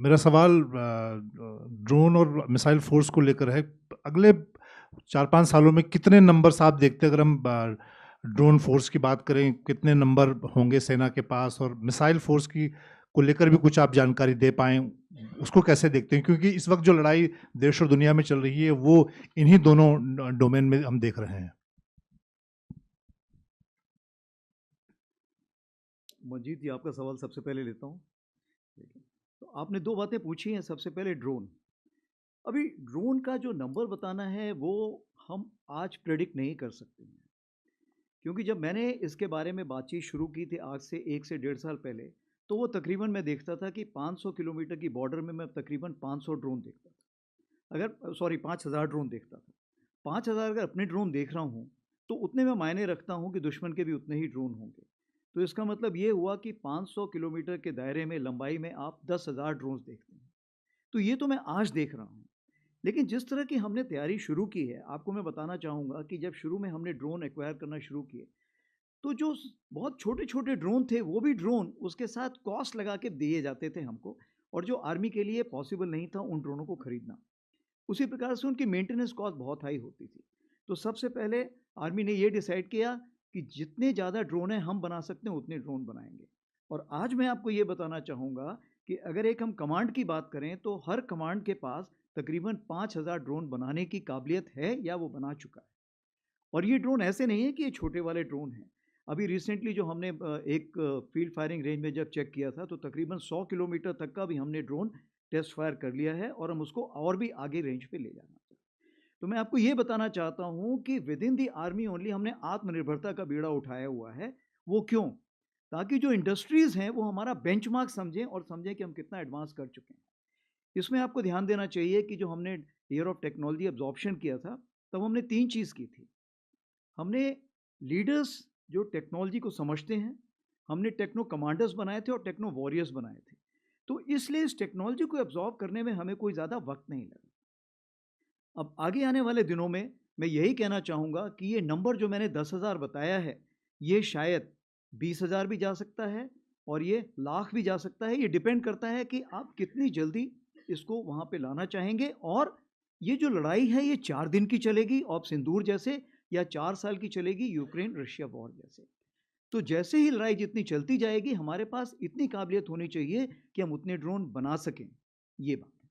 मेरा सवाल ड्रोन और मिसाइल फोर्स को लेकर है। अगले 4-5 सालों में कितने नंबर्स आप देखते हैं? अगर हम ड्रोन फोर्स की बात करें, कितने नंबर होंगे सेना के पास? और मिसाइल फोर्स की को लेकर भी कुछ आप जानकारी दे पाएँ, उसको कैसे देखते हैं? क्योंकि इस वक्त जो लड़ाई देश और दुनिया में चल रही है वो इन्हीं दोनों डोमेन में हम देख रहे हैं। मंजीत जी, आपका सवाल सबसे पहले लेता हूँ। तो आपने 2 बातें पूछी हैं। सबसे पहले ड्रोन। अभी ड्रोन का जो नंबर बताना है वो हम आज प्रेडिक्ट नहीं कर सकते हैं, क्योंकि जब मैंने इसके बारे में बातचीत शुरू की थी आज से 1 से 1.5 साल पहले, तो वो तकरीबन मैं देखता था कि 500 किलोमीटर की बॉर्डर में मैं तकरीबन 500 ड्रोन देखता था। 5000 ड्रोन देखता था। 5000 अगर अपने ड्रोन देख रहा हूँ तो उतने में मायने रखता हूँ कि दुश्मन के भी उतने ही ड्रोन होंगे। तो इसका मतलब ये हुआ कि 500 किलोमीटर के दायरे में, लंबाई में आप 10,000 ड्रोन्स देखते हैं। तो ये तो मैं आज देख रहा हूँ, लेकिन जिस तरह की हमने तैयारी शुरू की है, आपको मैं बताना चाहूँगा कि जब शुरू में हमने ड्रोन एक्वायर करना शुरू किए, तो जो बहुत छोटे छोटे ड्रोन थे वो भी ड्रोन उसके साथ कॉस्ट लगा के दिए जाते थे हमको, और जो आर्मी के लिए पॉसिबल नहीं था उन ड्रोनों को खरीदना। उसी प्रकार से उनकी मेंटेनेंस कॉस्ट बहुत हाई होती थी। तो सबसे पहले आर्मी ने ये डिसाइड किया कि जितने ज़्यादा ड्रोन हैं हम बना सकते हैं उतने ड्रोन बनाएंगे। और आज मैं आपको ये बताना चाहूँगा कि अगर एक हम कमांड की बात करें तो हर कमांड के पास तकरीबन 5000 ड्रोन बनाने की काबिलियत है या वो बना चुका है। और ये ड्रोन ऐसे नहीं है कि ये छोटे वाले ड्रोन हैं। अभी रिसेंटली जो हमने एक फील्ड फायरिंग रेंज में जब चेक किया था तो तकरीबन 100 किलोमीटर तक का भी हमने ड्रोन टेस्ट फायर कर लिया है और हम उसको और भी आगे रेंज पे ले जाना चाहते हैं। तो मैं आपको ये बताना चाहता हूँ कि with in the army only हमने आत्मनिर्भरता का बीड़ा उठाया हुआ है। वो क्यों? ताकि जो इंडस्ट्रीज़ हैं वो हमारा बेंचमार्क समझें और समझें कि हम कितना एडवांस कर चुके हैं। इसमें आपको ध्यान देना चाहिए कि जो हमने ईयर ऑफ टेक्नोलॉजी एब्जॉर्प्शन किया था, तब हमने 3 चीज़ की थी। हमने लीडर्स जो टेक्नोलॉजी को समझते हैं, हमने टेक्नो कमांडर्स बनाए थे और टेक्नो वॉरियर्स बनाए थे। तो इसलिए इस टेक्नोलॉजी को एब्जॉर्ब करने में हमें कोई ज़्यादा वक्त नहीं लगा। अब आगे आने वाले दिनों में मैं यही कहना चाहूँगा कि ये नंबर जो मैंने 10,000 बताया है, ये शायद 20,000 भी जा सकता है और ये लाख भी जा सकता है। ये डिपेंड करता है कि आप कितनी जल्दी इसको वहाँ पे लाना चाहेंगे। और ये जो लड़ाई है ये 4 दिन की चलेगी ऑप सिंदूर जैसे, या 4 साल की चलेगी यूक्रेन रशिया वॉर जैसे। तो जैसे ही लड़ाई जितनी चलती जाएगी, हमारे पास इतनी काबिलियत होनी चाहिए कि हम उतने ड्रोन बना सकें। ये बात है।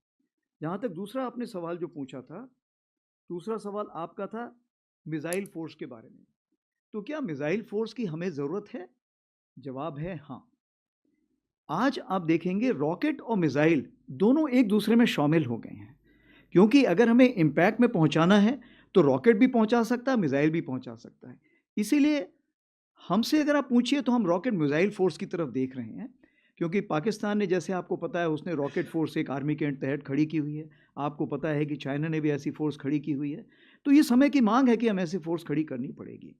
जहाँ तक दूसरा आपने सवाल जो पूछा था, दूसरा सवाल आपका था मिसाइल फोर्स के बारे में। तो क्या मिसाइल फोर्स की हमें ज़रूरत है? जवाब है हाँ। आज आप देखेंगे रॉकेट और मिसाइल दोनों एक दूसरे में शामिल हो गए हैं, क्योंकि अगर हमें इम्पैक्ट में पहुंचाना है तो रॉकेट भी पहुंचा सकता है, मिसाइल भी पहुंचा सकता है। इसीलिए हमसे अगर आप पूछिए तो हम रॉकेट मिसाइल फोर्स की तरफ देख रहे हैं, क्योंकि पाकिस्तान ने, जैसे आपको पता है, उसने रॉकेट फोर्स एक आर्मी के तहत खड़ी की हुई है। आपको पता है कि चाइना ने भी ऐसी फोर्स खड़ी की हुई है। तो ये समय की मांग है कि हम ऐसी फोर्स खड़ी करनी पड़ेगी।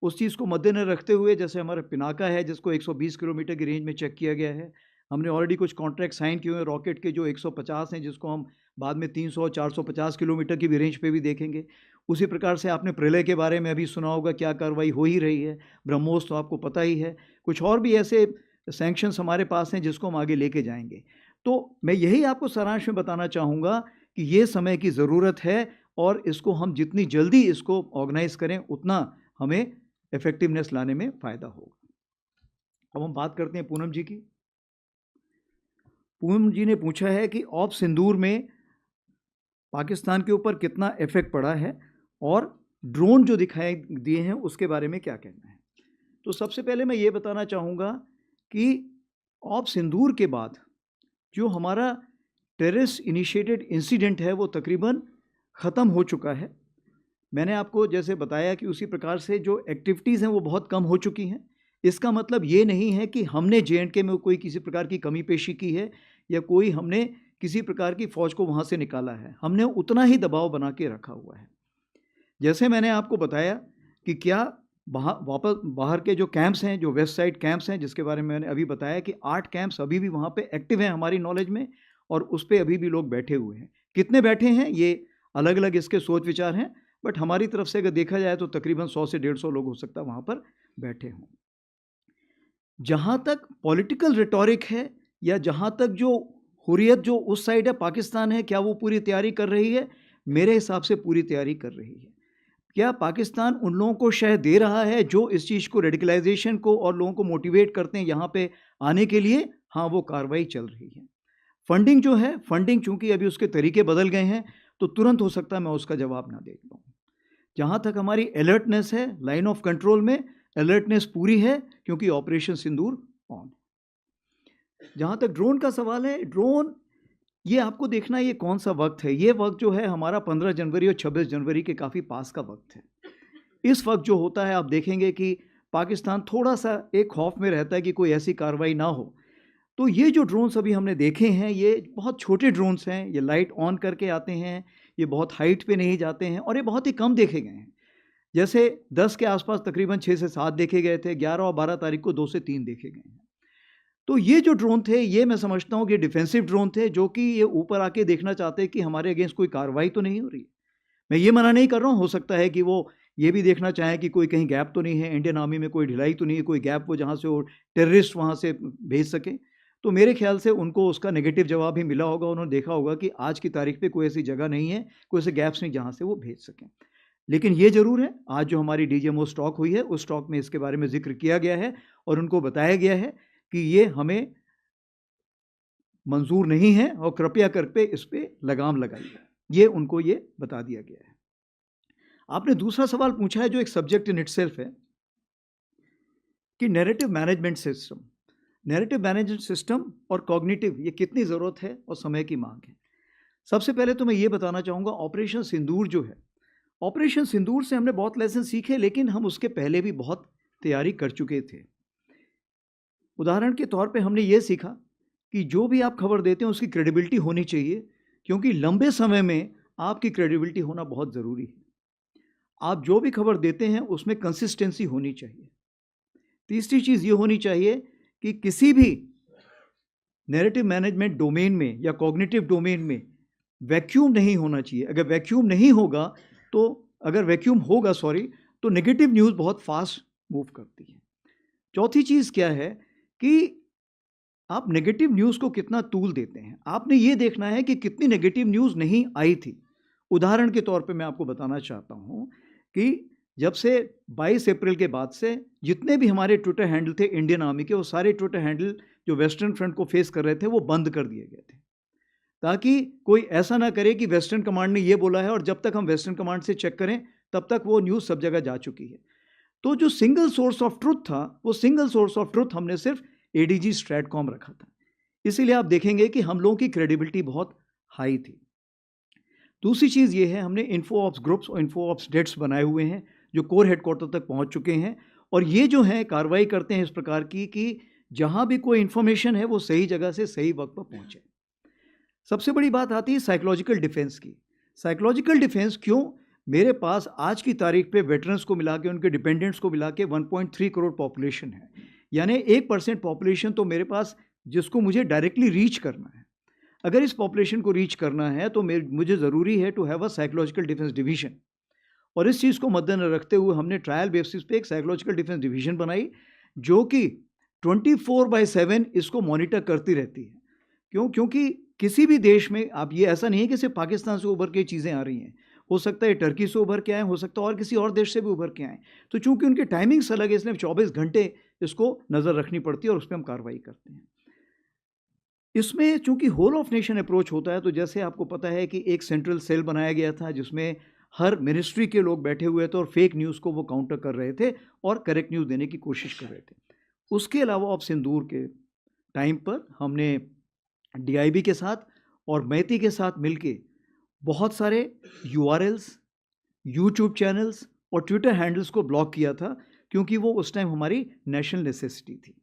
उस चीज़ को मद्देनजर रखते हुए, जैसे हमारा पिनाका है जिसको 120 किलोमीटर की रेंज में चेक किया गया है, हमने ऑलरेडी कुछ कॉन्ट्रैक्ट साइन किए हुए हैं रॉकेट के जो 150 हैं, जिसको हम बाद में 300 450 किलोमीटर की भी रेंज पे भी देखेंगे। उसी प्रकार से आपने प्रलय के बारे में अभी सुना होगा, क्या कार्रवाई हो ही रही है। ब्रह्मोस तो आपको पता ही है। कुछ और भी ऐसे सैंक्शंस हमारे पास हैं जिसको हम आगे लेके जाएंगे। तो मैं यही आपको सारांश में बताना चाहूँगा कि ये समय की ज़रूरत है और इसको हम जितनी जल्दी इसको ऑर्गेनाइज करें उतना हमें इफेक्टिवनेस लाने में फ़ायदा होगा। अब हम बात करते हैं पूनम जी की। पूनम जी ने पूछा है कि ऑप सिंदूर में पाकिस्तान के ऊपर कितना इफेक्ट पड़ा है और ड्रोन जो दिखाए दिए हैं उसके बारे में क्या कहना है। तो सबसे पहले मैं ये बताना चाहूँगा कि ऑप सिंदूर के बाद जो हमारा टेररिस्ट इनिशिएटेड इंसिडेंट है वो तकरीबन ख़त्म हो चुका है। मैंने आपको जैसे बताया कि उसी प्रकार से जो एक्टिविटीज़ हैं वो बहुत कम हो चुकी हैं। इसका मतलब ये नहीं है कि हमने J&K में कोई किसी प्रकार की कमी पेशी की है या कोई हमने किसी प्रकार की फ़ौज को वहाँ से निकाला है। हमने उतना ही दबाव बना के रखा हुआ है। जैसे मैंने आपको बताया कि क्या वापस बाहर के जो कैंप्स हैं, जो वेस्ट साइड कैंप्स हैं, जिसके बारे में मैंने अभी बताया कि 8 कैंप्स अभी भी वहाँ पे एक्टिव हैं हमारी नॉलेज में, और उस पर अभी भी लोग बैठे हुए हैं। कितने बैठे हैं ये अलग अलग इसके सोच विचार हैं, बट हमारी तरफ से अगर देखा जाए तो तकरीबन 100 से 150 लोग हो सकता है वहाँ पर बैठे हों। जहाँ तक पॉलिटिकल रिटोरिक है या जहाँ तक जो हुर्रियत जो उस साइड है, पाकिस्तान है, क्या वो पूरी तैयारी कर रही है? मेरे हिसाब से पूरी तैयारी कर रही है। क्या पाकिस्तान उन लोगों को शह दे रहा है जो इस चीज़ को, रेडिकलाइजेशन को, और लोगों को मोटिवेट करते हैं यहाँ पे आने के लिए? हाँ, वो कार्रवाई चल रही है। फंडिंग जो है, फंडिंग चूंकि अभी उसके तरीके बदल गए हैं तो तुरंत हो सकता है मैं उसका जवाब ना दे पाऊँ। जहाँ तक हमारी अलर्टनेस है, लाइन ऑफ कंट्रोल में अलर्टनेस पूरी है, क्योंकि ऑपरेशन सिंदूर ऑन। जहाँ तक ड्रोन का सवाल है, ड्रोन ये आपको देखना ये कौन सा वक्त है। ये वक्त जो है हमारा 15 जनवरी और 26 जनवरी के काफ़ी पास का वक्त है। इस वक्त जो होता है आप देखेंगे कि पाकिस्तान थोड़ा सा एक खौफ में रहता है कि कोई ऐसी कार्रवाई ना हो। तो ये जो ड्रोन्स अभी हमने देखे हैं ये बहुत छोटे ड्रोन्स हैं, ये लाइट ऑन करके आते हैं, ये बहुत हाइट पे नहीं जाते हैं और ये बहुत ही कम देखे गए हैं। जैसे 10 के आसपास तकरीबन 6 से 7 देखे गए थे, 11 और 12 तारीख को 2 से 3 देखे गए हैं। तो ये जो ड्रोन थे ये मैं समझता हूँ कि डिफेंसिव ड्रोन थे, जो कि ये ऊपर आके देखना चाहते हैं कि हमारे अगेंस्ट कोई कार्रवाई तो नहीं हो रही। मैं ये मना नहीं कर रहा हूँ, हो सकता है कि वो ये भी देखना चाहें कि कोई कहीं गैप तो नहीं है, इंडियन आर्मी में कोई ढिलाई तो नहीं है, कोई गैप वो जहाँ से वो टेररिस्ट वहाँ से भेज सके। तो मेरे ख्याल से उनको उसका नेगेटिव जवाब ही मिला होगा। उन्होंने देखा होगा कि आज की तारीख पे कोई ऐसी जगह नहीं है, कोई ऐसे गैप्स नहीं जहाँ से वो भेज सकें। लेकिन ये ज़रूर है, आज जो हमारी DGMO स्टॉक हुई है उस स्टॉक में इसके बारे में जिक्र किया गया है और उनको बताया गया है कि ये हमें मंजूर नहीं है और कृपया करके इस पर लगाम लगाइए। ये उनको ये बता दिया गया है। आपने दूसरा सवाल पूछा है जो एक सब्जेक्ट इन इटसेल्फ है कि narrative management system, narrative management system और कॉग्निटिव, ये कितनी ज़रूरत है और समय की मांग है। सबसे पहले तो मैं ये बताना चाहूँगा, ऑपरेशन सिंदूर जो है, ऑपरेशन सिंदूर से हमने बहुत लेसन सीखे, लेकिन हम उसके पहले भी बहुत तैयारी कर चुके थे। उदाहरण के तौर पे हमने ये सीखा कि जो भी आप खबर देते हैं उसकी क्रेडिबिलिटी होनी चाहिए, क्योंकि लंबे समय में आपकी क्रेडिबिलिटी होना बहुत ज़रूरी है। आप जो भी खबर देते हैं उसमें कंसिस्टेंसी होनी चाहिए। तीसरी चीज़ ये होनी चाहिए कि किसी भी नैरेटिव मैनेजमेंट डोमेन में या कॉग्निटिव डोमेन में वैक्यूम नहीं होना चाहिए। अगर वैक्यूम नहीं होगा तो तो नेगेटिव न्यूज़ बहुत फास्ट मूव करती है। चौथी चीज़ क्या है कि आप नेगेटिव न्यूज़ को कितना तूल देते हैं। आपने ये देखना है कि कितनी नेगेटिव न्यूज़ नहीं आई थी। उदाहरण के तौर पे मैं आपको बताना चाहता हूँ कि जब से 22 अप्रैल के बाद से जितने भी हमारे ट्विटर हैंडल थे इंडियन आर्मी के, वो सारे ट्विटर हैंडल जो वेस्टर्न फ्रंट को फेस कर रहे थे वो बंद कर दिए गए थे, ताकि कोई ऐसा ना करे कि वेस्टर्न कमांड ने ये बोला है और जब तक हम वेस्टर्न कमांड से चेक करें तब तक वो न्यूज़ सब जगह जा चुकी है। तो जो सिंगल सोर्स ऑफ ट्रुथ था, वो सिंगल सोर्स ऑफ ट्रुथ हमने सिर्फ एडीजी स्ट्रैटकॉम रखा था। इसीलिए आप देखेंगे कि हम लोगों की क्रेडिबिलिटी बहुत हाई थी। दूसरी चीज़ ये है, हमने इन्फो ऑप्स ग्रुप्स और इन्फो ऑप्स डेट्स बनाए हुए हैं जो कोर हेडक्वार्टर तक पहुंच चुके हैं, और ये जो है कार्रवाई करते हैं इस प्रकार की कि जहां भी कोई इन्फॉर्मेशन है वो सही जगह से सही वक्त पर पहुंचे। सबसे बड़ी बात आती है साइकोलॉजिकल डिफेंस की। साइकोलॉजिकल डिफेंस क्यों? मेरे पास आज की तारीख पे वेटरन्स को मिला के, उनके डिपेंडेंट्स को मिला के 1.3 करोड़ पॉपुलेशन है, यानी 1% पॉपुलेशन तो मेरे पास, जिसको मुझे डायरेक्टली रीच करना है। अगर इस पॉपुलेशन को रीच करना है तो मुझे ज़रूरी है to have a psychological defence division, और इस चीज़ को मद्देनजर रखते हुए हमने ट्रायल बेसिस पे एक साइकोलॉजिकल डिफेंस डिवीजन बनाई जो कि 24/7 इसको मॉनिटर करती रहती है। क्यों? क्योंकि किसी भी देश में, आप ये ऐसा नहीं है कि सिर्फ पाकिस्तान से उभर के चीज़ें आ रही हैं, हो सकता है टर्की से उभर के आए, हो सकता है और किसी और देश से भी उभर के आए। तो चूंकि उनके टाइमिंग्स अलग है, इसलिए 24 घंटे इसको नज़र रखनी पड़ती है और उस पर हम कार्रवाई करते हैं। इसमें चूंकि होल ऑफ नेशन अप्रोच होता है, तो जैसे आपको पता है कि एक सेंट्रल सेल बनाया गया था जिसमें हर मिनिस्ट्री के लोग बैठे हुए थे और फेक न्यूज़ को वो काउंटर कर रहे थे और करेक्ट न्यूज़ देने की कोशिश कर रहे थे। उसके अलावा ऑफ सिंदूर के टाइम पर हमने डीआईबी के साथ और मैती के साथ मिलके बहुत सारे यूआरएल्स, यूट्यूब चैनल्स और ट्विटर हैंडल्स को ब्लॉक किया था, क्योंकि वो उस टाइम हमारी नेशनल नेसेसिटी थी।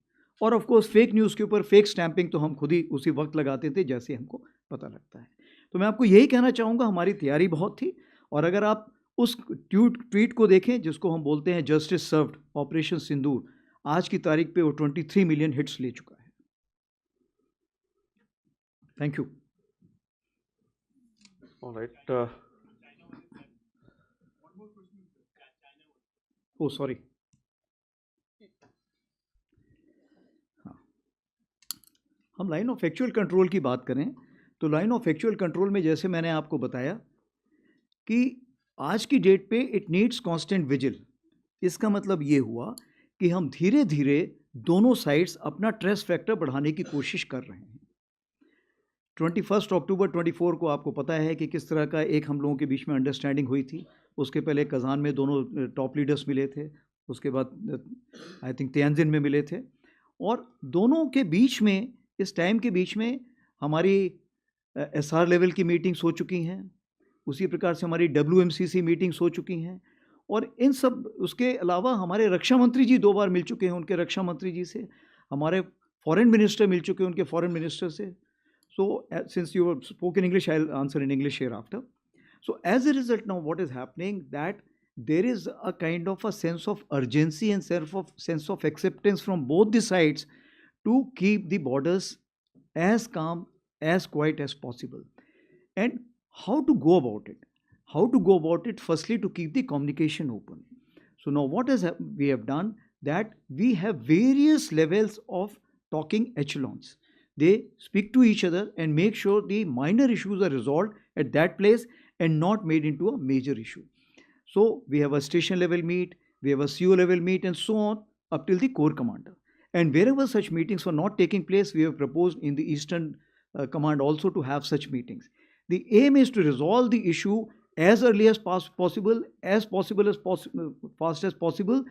और ऑफ कोर्स फेक न्यूज़ के ऊपर फेक स्टैंपिंग तो हम खुद ही उसी वक्त लगाते थे जैसे हमको पता लगता है। तो मैं आपको यही कहना चाहूँगा, हमारी तैयारी बहुत थी, और अगर आप उस ट्वीट को देखें जिसको हम बोलते हैं जस्टिस सर्व्ड ऑपरेशन सिंदूर, आज की तारीख पे वो 23 मिलियन हिट्स ले चुका है। Thank you. All right. Oh sorry, हाँ, हम लाइन ऑफ एक्चुअल कंट्रोल की बात करें तो लाइन ऑफ एक्चुअल कंट्रोल में जैसे मैंने आपको बताया कि आज की डेट पे इट नीड्स कांस्टेंट विजिल। इसका मतलब ये हुआ कि हम धीरे धीरे दोनों साइड्स अपना ट्रेस फैक्टर बढ़ाने की कोशिश कर रहे हैं। 21 अक्टूबर 24 को आपको पता है कि किस तरह का एक हम लोगों के बीच में अंडरस्टैंडिंग हुई थी। उसके पहले कज़ान में दोनों टॉप लीडर्स मिले थे, उसके बाद आई थिंक तियानजिन में मिले थे, और दोनों के बीच में, इस टाइम के बीच में हमारी एसआर लेवल की मीटिंग्स हो चुकी हैं, उसी प्रकार से हमारी WMCC मीटिंग्स हो चुकी हैं, और इन सब, उसके अलावा हमारे रक्षा मंत्री जी 2 बार मिल चुके हैं उनके रक्षा मंत्री जी से, हमारे फॉरेन मिनिस्टर मिल चुके हैं उनके फॉरेन मिनिस्टर से। So, since you spoke in English, I'll answer in English hereafter. So, as a result, now what is happening, that there is a kind of a sense of urgency and sense of acceptance from both the sides to keep the borders as calm, as quiet as possible. And how to go about it? How to go about it? Firstly, to keep the communication open. So now what we have done, that we have various levels of talking echelons. They speak to each other and make sure the minor issues are resolved at that place and not made into a major issue. So we have a station level meet, we have a CO level meet, and so on up till the corps commander. And wherever such meetings were not taking place, we have proposed in the Eastern Command also to have such meetings. The aim is to resolve the issue as early as possible, fast as possible,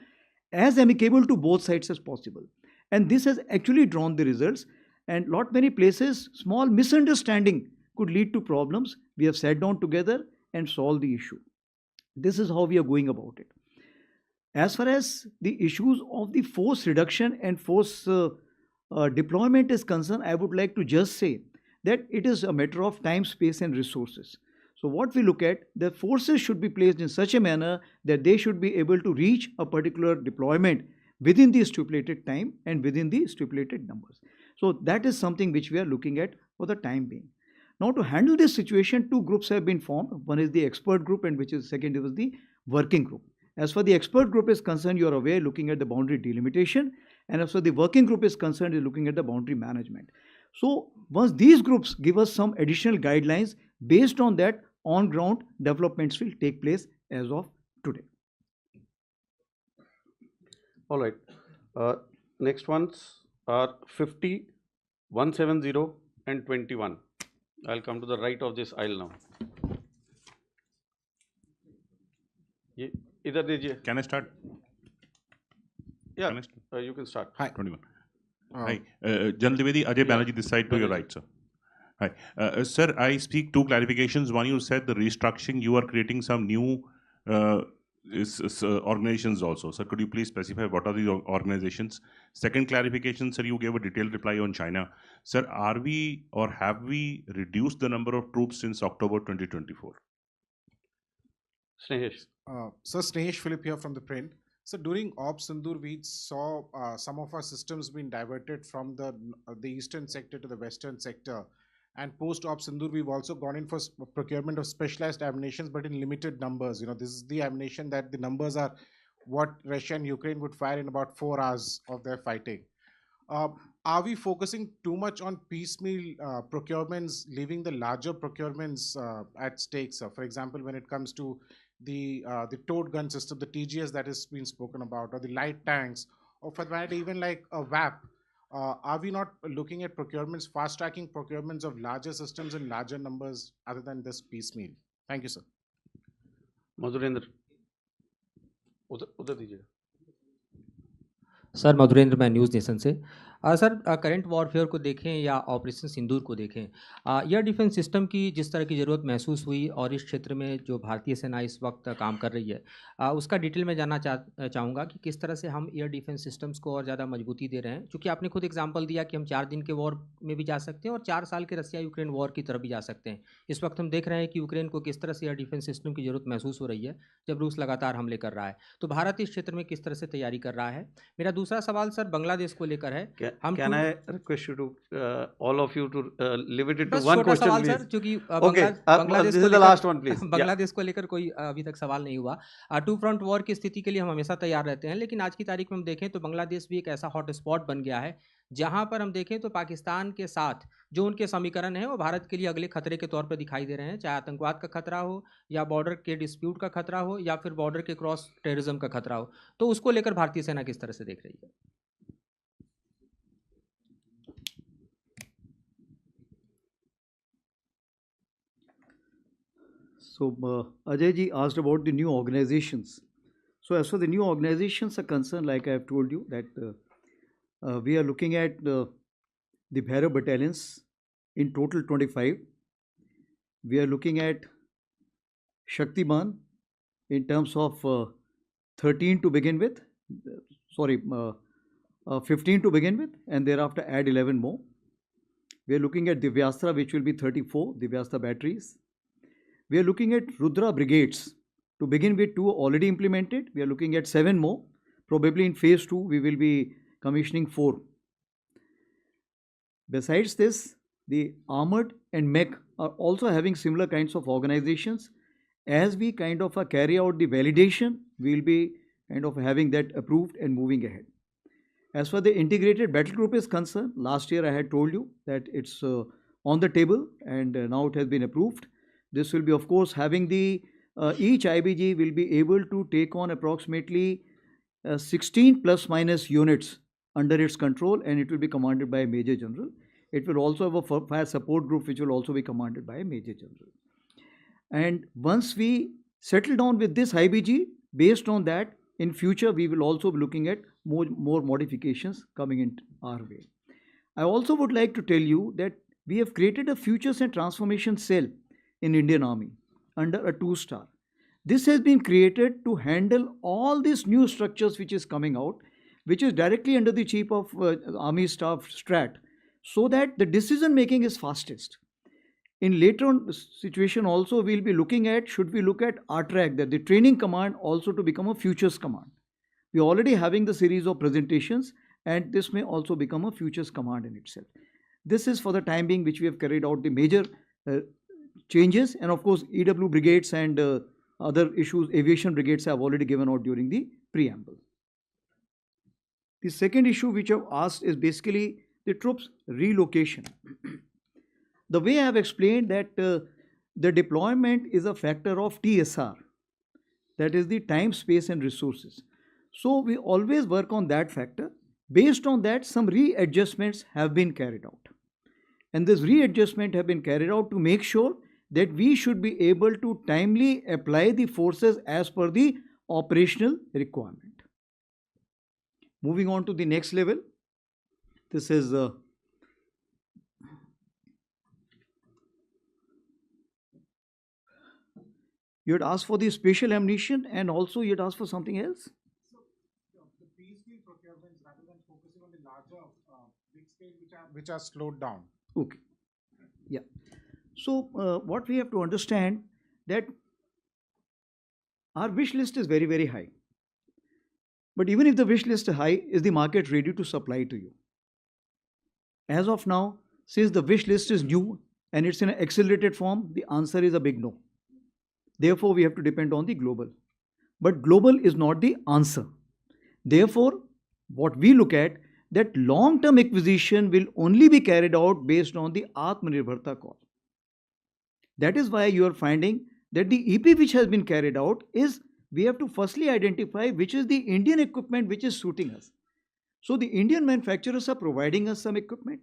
as amicable to both sides as possible. And this has actually drawn the results. And many places, small misunderstanding could lead to problems. We have sat down together and solved the issue. This is how we are going about it. As far as the issues of the force reduction and force deployment is concerned, I would like to just say that it is a matter of time, space, and resources. So what we look at, the forces should be placed in such a manner that they should be able to reach a particular deployment within the stipulated time and within the stipulated numbers. So that is something which we are looking at for the time being. Now, to handle this situation, two groups have been formed. One is the expert group, and which is second is the working group. As far the expert group is concerned, you are aware, looking at the boundary delimitation, and as far the working group is concerned, is looking at the boundary management. So once these groups give us some additional guidelines, based on that, on ground developments will take place as of today. All right. Next ones are 50, 170, and 21. I'll come to the right of this aisle now. ये इधर दीजिए. Can I start? Yeah, Can I start? you can start. Hi. 21. Hi. General Dwivedi, Ajay Banerjee this side to your right, sir. Hi. Sir, I speak two clarifications. One, you said the restructuring, you are creating some new organizations also. Sir, could you please specify what are these organizations? Second clarification, sir, you gave a detailed reply on China. Sir, are we or have we reduced the number of troops since October 2024? Snehesh. Sir, Snehesh Philip here from the print. So during Op Sindoor, we saw some of our systems being diverted from the eastern sector to the western sector. And post Op Sindoor, we've also gone in for procurement of specialized ammunitions, but in limited numbers. You know, this is the ammunition that the numbers are what Russia and Ukraine would fire in about 4 hours of their fighting. Are we focusing too much on piecemeal procurements, leaving the larger procurements at stake, sir? For example, when it comes to the towed gun system, the TGS that has been spoken about, or the light tanks, or for that even like a VAP, are we not looking at procurements, fast-tracking procurements of larger systems in larger numbers other than this piecemeal? Thank you, sir. Madhurendra. उधर दीजिए. Sir Madhurendra, मैं news nation से. Sir, current warfare को देखें या operation सिंदूर को देखें, air defence system की जिस तरह की ज़रूरत महसूस हुई और इस क्षेत्र में जो भारतीय सेना इस वक्त काम कर रही है, उसका डिटेल में जानना चाहूँगा कि किस तरह से हम एयर डिफेंस सिस्टम्स को और ज़्यादा मजबूती दे रहे हैं, क्योंकि आपने खुद एग्जांपल दिया कि हम 4 दिन के वॉर में भी जा सकते हैं और 4 साल के रसिया यूक्रेन वॉर की तरफ भी जा सकते हैं. इस वक्त हम देख रहे हैं कि यूक्रेन को किस तरह से एयर डिफेंस सिस्टम की ज़रूरत महसूस हो रही है जब रूस लगातार हमले कर रहा है. तो भारत इस क्षेत्र में किस तरह से तैयारी कर रहा है. मेरा दूसरा सवाल सर बांग्लादेश को लेकर है. Can I request you to all of you to limit it to बस one छोटा question, सवाल please? सर, क्योंकि Okay, बांग्लादेश this को is the लेकर last one, please. बांग्लादेश को लेकर कोई अभी तक सवाल नहीं हुआ. 2 फ्रंट वॉर की स्थिति के लिए हम हमेशा तैयार रहते हैं, लेकिन आज की तारीख में हम देखें तो बांग्लादेश भी एक ऐसा हॉट स्पॉट बन गया है जहां पर हम देखें तो पाकिस्तान के साथ जो उनके समीकरण हैं वो भारत के लिए अगले खतरे के तौर पर दिखाई दे रहे हैं, चाहे आतंकवाद का खतरा हो या बॉर्डर के डिस्प्यूट का खतरा हो या फिर बॉर्डर के क्रॉस टेररिज्म का खतरा हो. तो उसको लेकर भारतीय सेना किस तरह से देख रही है. So Ajay ji asked about the new organizations. So as far the new organizations are concerned, like I have told you that we are looking at the Bhaira battalions, in total 25. We are looking at Shaktiman in terms of 13 to begin with, 15 to begin with, and thereafter add 11 more. We are looking at Divyastra, which will be 34 Divyastra batteries. We are looking at Rudra brigades. To begin with, 2 already implemented. We are looking at 7 more. Probably in phase 2, we will be commissioning 4. Besides this, the armored and mech are also having similar kinds of organizations. As we kind of carry out the validation, we will be kind of having that approved and moving ahead. As far the integrated battle group is concerned, last year I had told you that it's on the table and now it has been approved. This will be, of course, having the each IBG will be able to take on approximately 16 plus minus units under its control, and it will be commanded by a Major General. It will also have a fire support group which will also be commanded by a Major General. And once we settle down with this IBG, based on that, in future we will also be looking at more modifications coming in our way. I also would like to tell you that we have created a Futures and Transformation Cell in Indian Army under a 2-star. This has been created to handle all these new structures which is coming out, which is directly under the Chief of Army Staff Strat, so that the decision making is fastest. In later on situation also, we'll be looking at, should we look at RTRAC, that the training command also to become a futures command. We're already having the series of presentations, and this may also become a futures command in itself. This is for the time being which we have carried out the major changes, and of course EW brigades and other issues, aviation brigades have already given out during the preamble. The second issue which I've asked is basically the troops relocation. The way I have explained that the deployment is a factor of TSR, that is the time, space and resources. So we always work on that factor. Based on that, some readjustments have been carried out. And this readjustment have been carried out to make sure that we should be able to timely apply the forces as per the operational requirement. Moving on to the next level. This is you had asked for the spatial ammunition, and also you had asked for something else. The peaceful procurements, rather than focusing on the larger big scale which are slowed down. Okay. Yeah. So what we have to understand that our wish list is very, very high. But even if the wish list is high, is the market ready to supply to you? As of now, since the wish list is new and it's in an accelerated form, the answer is a big no. Therefore, we have to depend on the global. But global is not the answer. Therefore, what we look at, that long-term acquisition will only be carried out based on the Atmanirbharta call. That is why you are finding that the EP which has been carried out is, we have to firstly identify which is the Indian equipment which is suiting us. So the Indian manufacturers are providing us some equipment.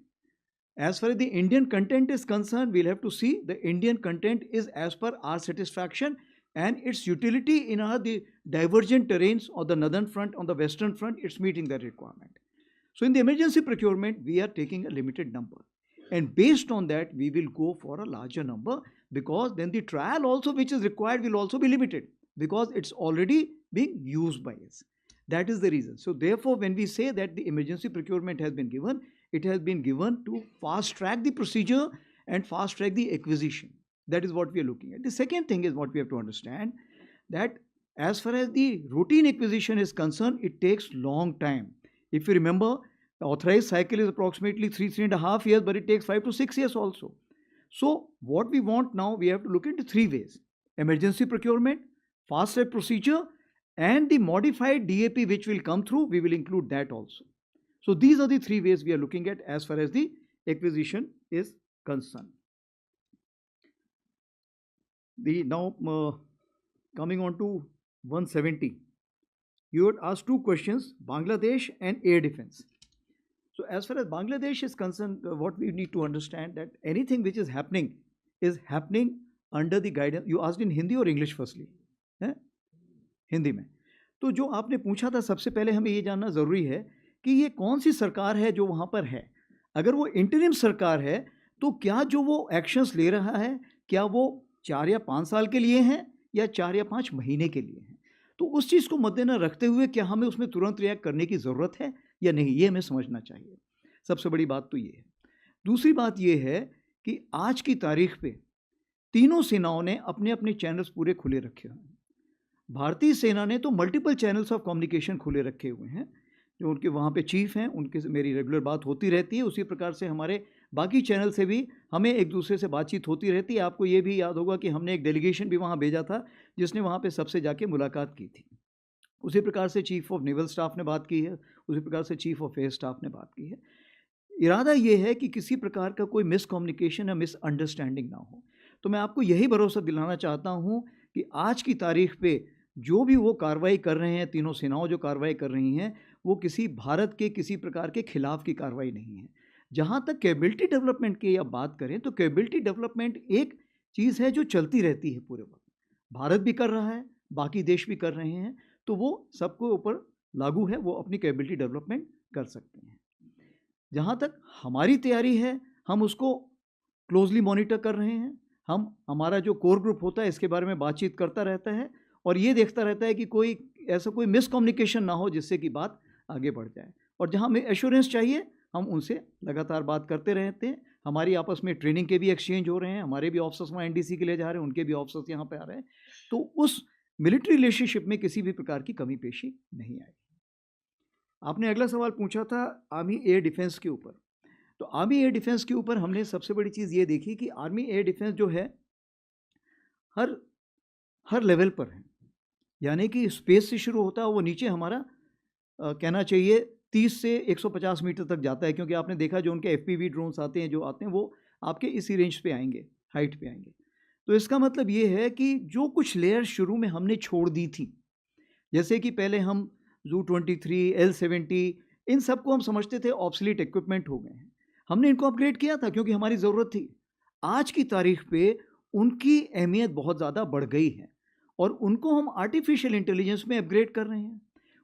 As far as the Indian content is concerned, we'll have to see the Indian content is as per our satisfaction, and its utility in the divergent terrains on the northern front, on the western front, it's meeting that requirement. So in the emergency procurement, we are taking a limited number. And based on that, we will go for a larger number, because then the trial also which is required will also be limited, because it's already being used by us. That is the reason. So therefore, when we say that the emergency procurement has been given, it has been given to fast track the procedure and fast track the acquisition. That is what we are looking at. The second thing is what we have to understand, that as far as the routine acquisition is concerned, it takes long time. If you remember, the authorized cycle is approximately 3.5 years, but it takes 5 to 6 years also. So what we want now, we have to look into 3 ways: emergency procurement, fast track procedure, and the modified DAP which will come through, we will include that also. So these are the 3 ways we are looking at as far as the acquisition is concerned. Now coming on to 170, you had asked 2 questions, Bangladesh and air defense. So as far as Bangladesh is concerned, what we need to understand, that anything which is happening under the guidance. You asked in Hindi or English firstly? Hindi में. तो जो आपने पूछा था, सबसे पहले हमें ये जानना ज़रूरी है कि ये कौन सी सरकार है जो वहाँ पर है. अगर वो इंटरिम सरकार है, तो क्या जो वो एक्शंस ले रहा है, क्या वो 4 या 5 साल के लिए हैं या 4 या 5 महीने के लिए हैं. तो उस चीज़ को मद्देनजर रखते हुए क्या हमें उसमें तुरंत रिएक्ट करने की ज़रूरत है या नहीं, ये हमें समझना चाहिए. सबसे बड़ी बात तो ये है. दूसरी बात ये है कि आज की तारीख पे तीनों सेनाओं ने अपने अपने चैनल्स पूरे खुले रखे हुए हैं. भारतीय सेना ने तो मल्टीपल चैनल्स ऑफ कम्युनिकेशन खुले रखे हुए हैं. जो उनके वहाँ पे चीफ हैं, उनके से मेरी रेगुलर बात होती रहती है. उसी प्रकार से हमारे बाकी चैनल से भी हमें एक दूसरे से बातचीत होती रहती है. आपको ये भी याद होगा कि हमने एक डेलीगेशन भी वहाँ भेजा था, जिसने वहाँ पे सबसे जाके मुलाकात की थी. उसी प्रकार से चीफ ऑफ नेवल स्टाफ ने बात की है, उसी प्रकार से चीफ ऑफ एयर स्टाफ ने बात की है. इरादा ये है कि किसी प्रकार का कोई मिसकम्युनिकेशन या मिसअंडरस्टैंडिंग ना हो. तो मैं आपको यही भरोसा दिलाना चाहता हूँ कि आज की तारीख पे जो भी वो कार्रवाई कर रहे हैं, तीनों सेनाओं जो कार्रवाई कर रही हैं, वो किसी भारत के किसी प्रकार के खिलाफ की कार्रवाई नहीं है. जहाँ तक कैपेबिलिटी डेवलपमेंट की आप बात करें, तो कैपेबिलिटी डेवलपमेंट एक चीज़ है जो चलती रहती है पूरे वक्त. भारत भी कर रहा है, बाकी देश भी कर रहे हैं, तो वो सबको ऊपर लागू है, वो अपनी कैपेबिलिटी डेवलपमेंट कर सकते हैं. जहाँ तक हमारी तैयारी है, हम उसको क्लोजली मॉनिटर कर रहे हैं. हमारा जो कोर ग्रुप होता है, इसके बारे में बातचीत करता रहता है और ये देखता रहता है कि कोई ऐसा कोई मिसकम्युनिकेशन ना हो जिससे कि बात आगे बढ़ जाए। और जहाँ हमें एश्योरेंस चाहिए हम उनसे लगातार बात करते रहते हैं। हमारी आपस में ट्रेनिंग के भी एक्सचेंज हो रहे हैं, हमारे भी ऑफिसर्स वहाँ NDC के लिए जा रहे हैं, उनके भी ऑफिसर्स यहाँ पे आ रहे हैं, तो उस मिलिट्री रिलेशनशिप में किसी भी प्रकार की कमी पेशी नहीं आई। आपने अगला सवाल पूछा था आर्मी एयर डिफेंस के ऊपर। तो आर्मी एयर डिफेंस के ऊपर हमने सबसे बड़ी चीज़ ये देखी कि आर्मी एयर डिफेंस जो है हर लेवल पर है, यानी कि स्पेस से शुरू होता है, वो नीचे हमारा कहना चाहिए 30 से 150 मीटर तक जाता है, क्योंकि आपने देखा जो उनके FPV ड्रोन्स आते हैं जो आते हैं वो आपके इसी रेंज पे आएंगे, हाइट पे आएंगे। तो इसका मतलब ये है कि जो कुछ लेयर शुरू में हमने छोड़ दी थी, जैसे कि पहले हम Zu-23, L-70 इन सबको हम समझते थे ऑब्सलीट इक्विपमेंट हो गए हैं, हमने इनको अपग्रेड किया था क्योंकि हमारी ज़रूरत थी। आज की तारीख पे उनकी अहमियत बहुत ज़्यादा बढ़ गई है और उनको हम आर्टिफिशियल इंटेलिजेंस में अपग्रेड कर रहे हैं।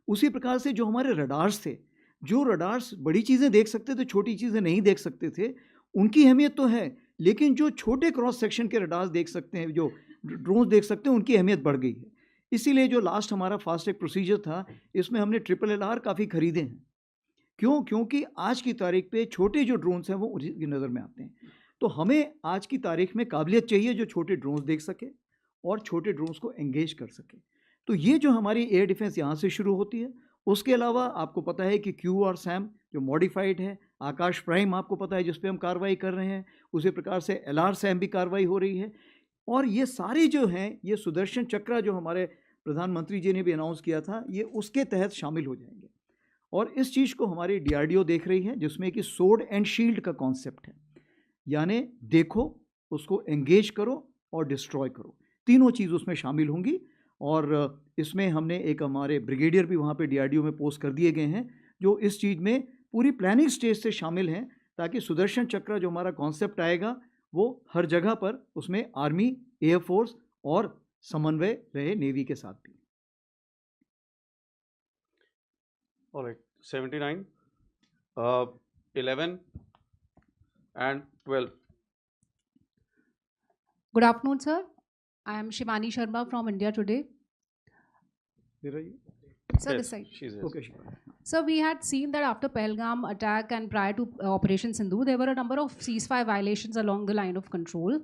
उसी प्रकार से जो हमारे रडार्स थे, जो रडार्स बड़ी चीज़ें देख सकते थे, छोटी चीज़ें नहीं देख सकते थे, उनकी अहमियत तो है, लेकिन जो छोटे क्रॉस सेक्शन के रडार्स देख सकते हैं, जो ड्रोन्स देख सकते हैं, उनकी अहमियत बढ़ गई है। इसीलिए जो लास्ट हमारा फास्ट ट्रैक प्रोसीजर था, इसमें हमने LLR काफ़ी खरीदे हैं। क्यों? क्योंकि आज की तारीख पे छोटे जो ड्रोन्स हैं वो उनकी नज़र में आते हैं। तो हमें आज की तारीख में काबिलियत चाहिए जो छोटे ड्रोन्स देख सके और छोटे ड्रोन्स को एंगेज कर सके। तो ये जो हमारी एयर डिफेंस यहाँ से शुरू होती है। उसके अलावा आपको पता है कि QR-SAM जो मॉडिफाइड है, आकाश प्राइम आपको पता है जिस पे हम कार्रवाई कर रहे हैं, उसी प्रकार से LR-SAM भी कार्रवाई हो रही है। और ये सारे जो हैं, ये सुदर्शन चक्र जो हमारे प्रधानमंत्री जी ने भी अनाउंस किया था, ये उसके तहत शामिल हो जाएंगे। और इस चीज़ को हमारी DRDO देख रही है, जिसमें कि सोर्ड एंड शील्ड का कॉन्सेप्ट है, यानी देखो, उसको एंगेज करो और डिस्ट्रॉय करो, तीनों चीज़ उसमें शामिल होंगी। और इसमें हमने एक हमारे ब्रिगेडियर भी वहाँ पे DRDO में पोस्ट कर दिए गए हैं, जो इस चीज़ में पूरी प्लानिंग स्टेज से शामिल हैं, ताकि सुदर्शन चक्र जो हमारा कॉन्सेप्ट आएगा वो हर जगह पर उसमें आर्मी, एयरफोर्स और समन्वय रहे नेवी के साथ भी। All right, 79, 11 and 12. Good afternoon, sir. I am Shivani Sharma from India Today. Where are you? Sir, Yes, this side. she's here. Okay, Shiva. Sir, we had seen that after Pahalgam attack and prior to Operation Sindoor, there were a number of ceasefire violations along the line of control.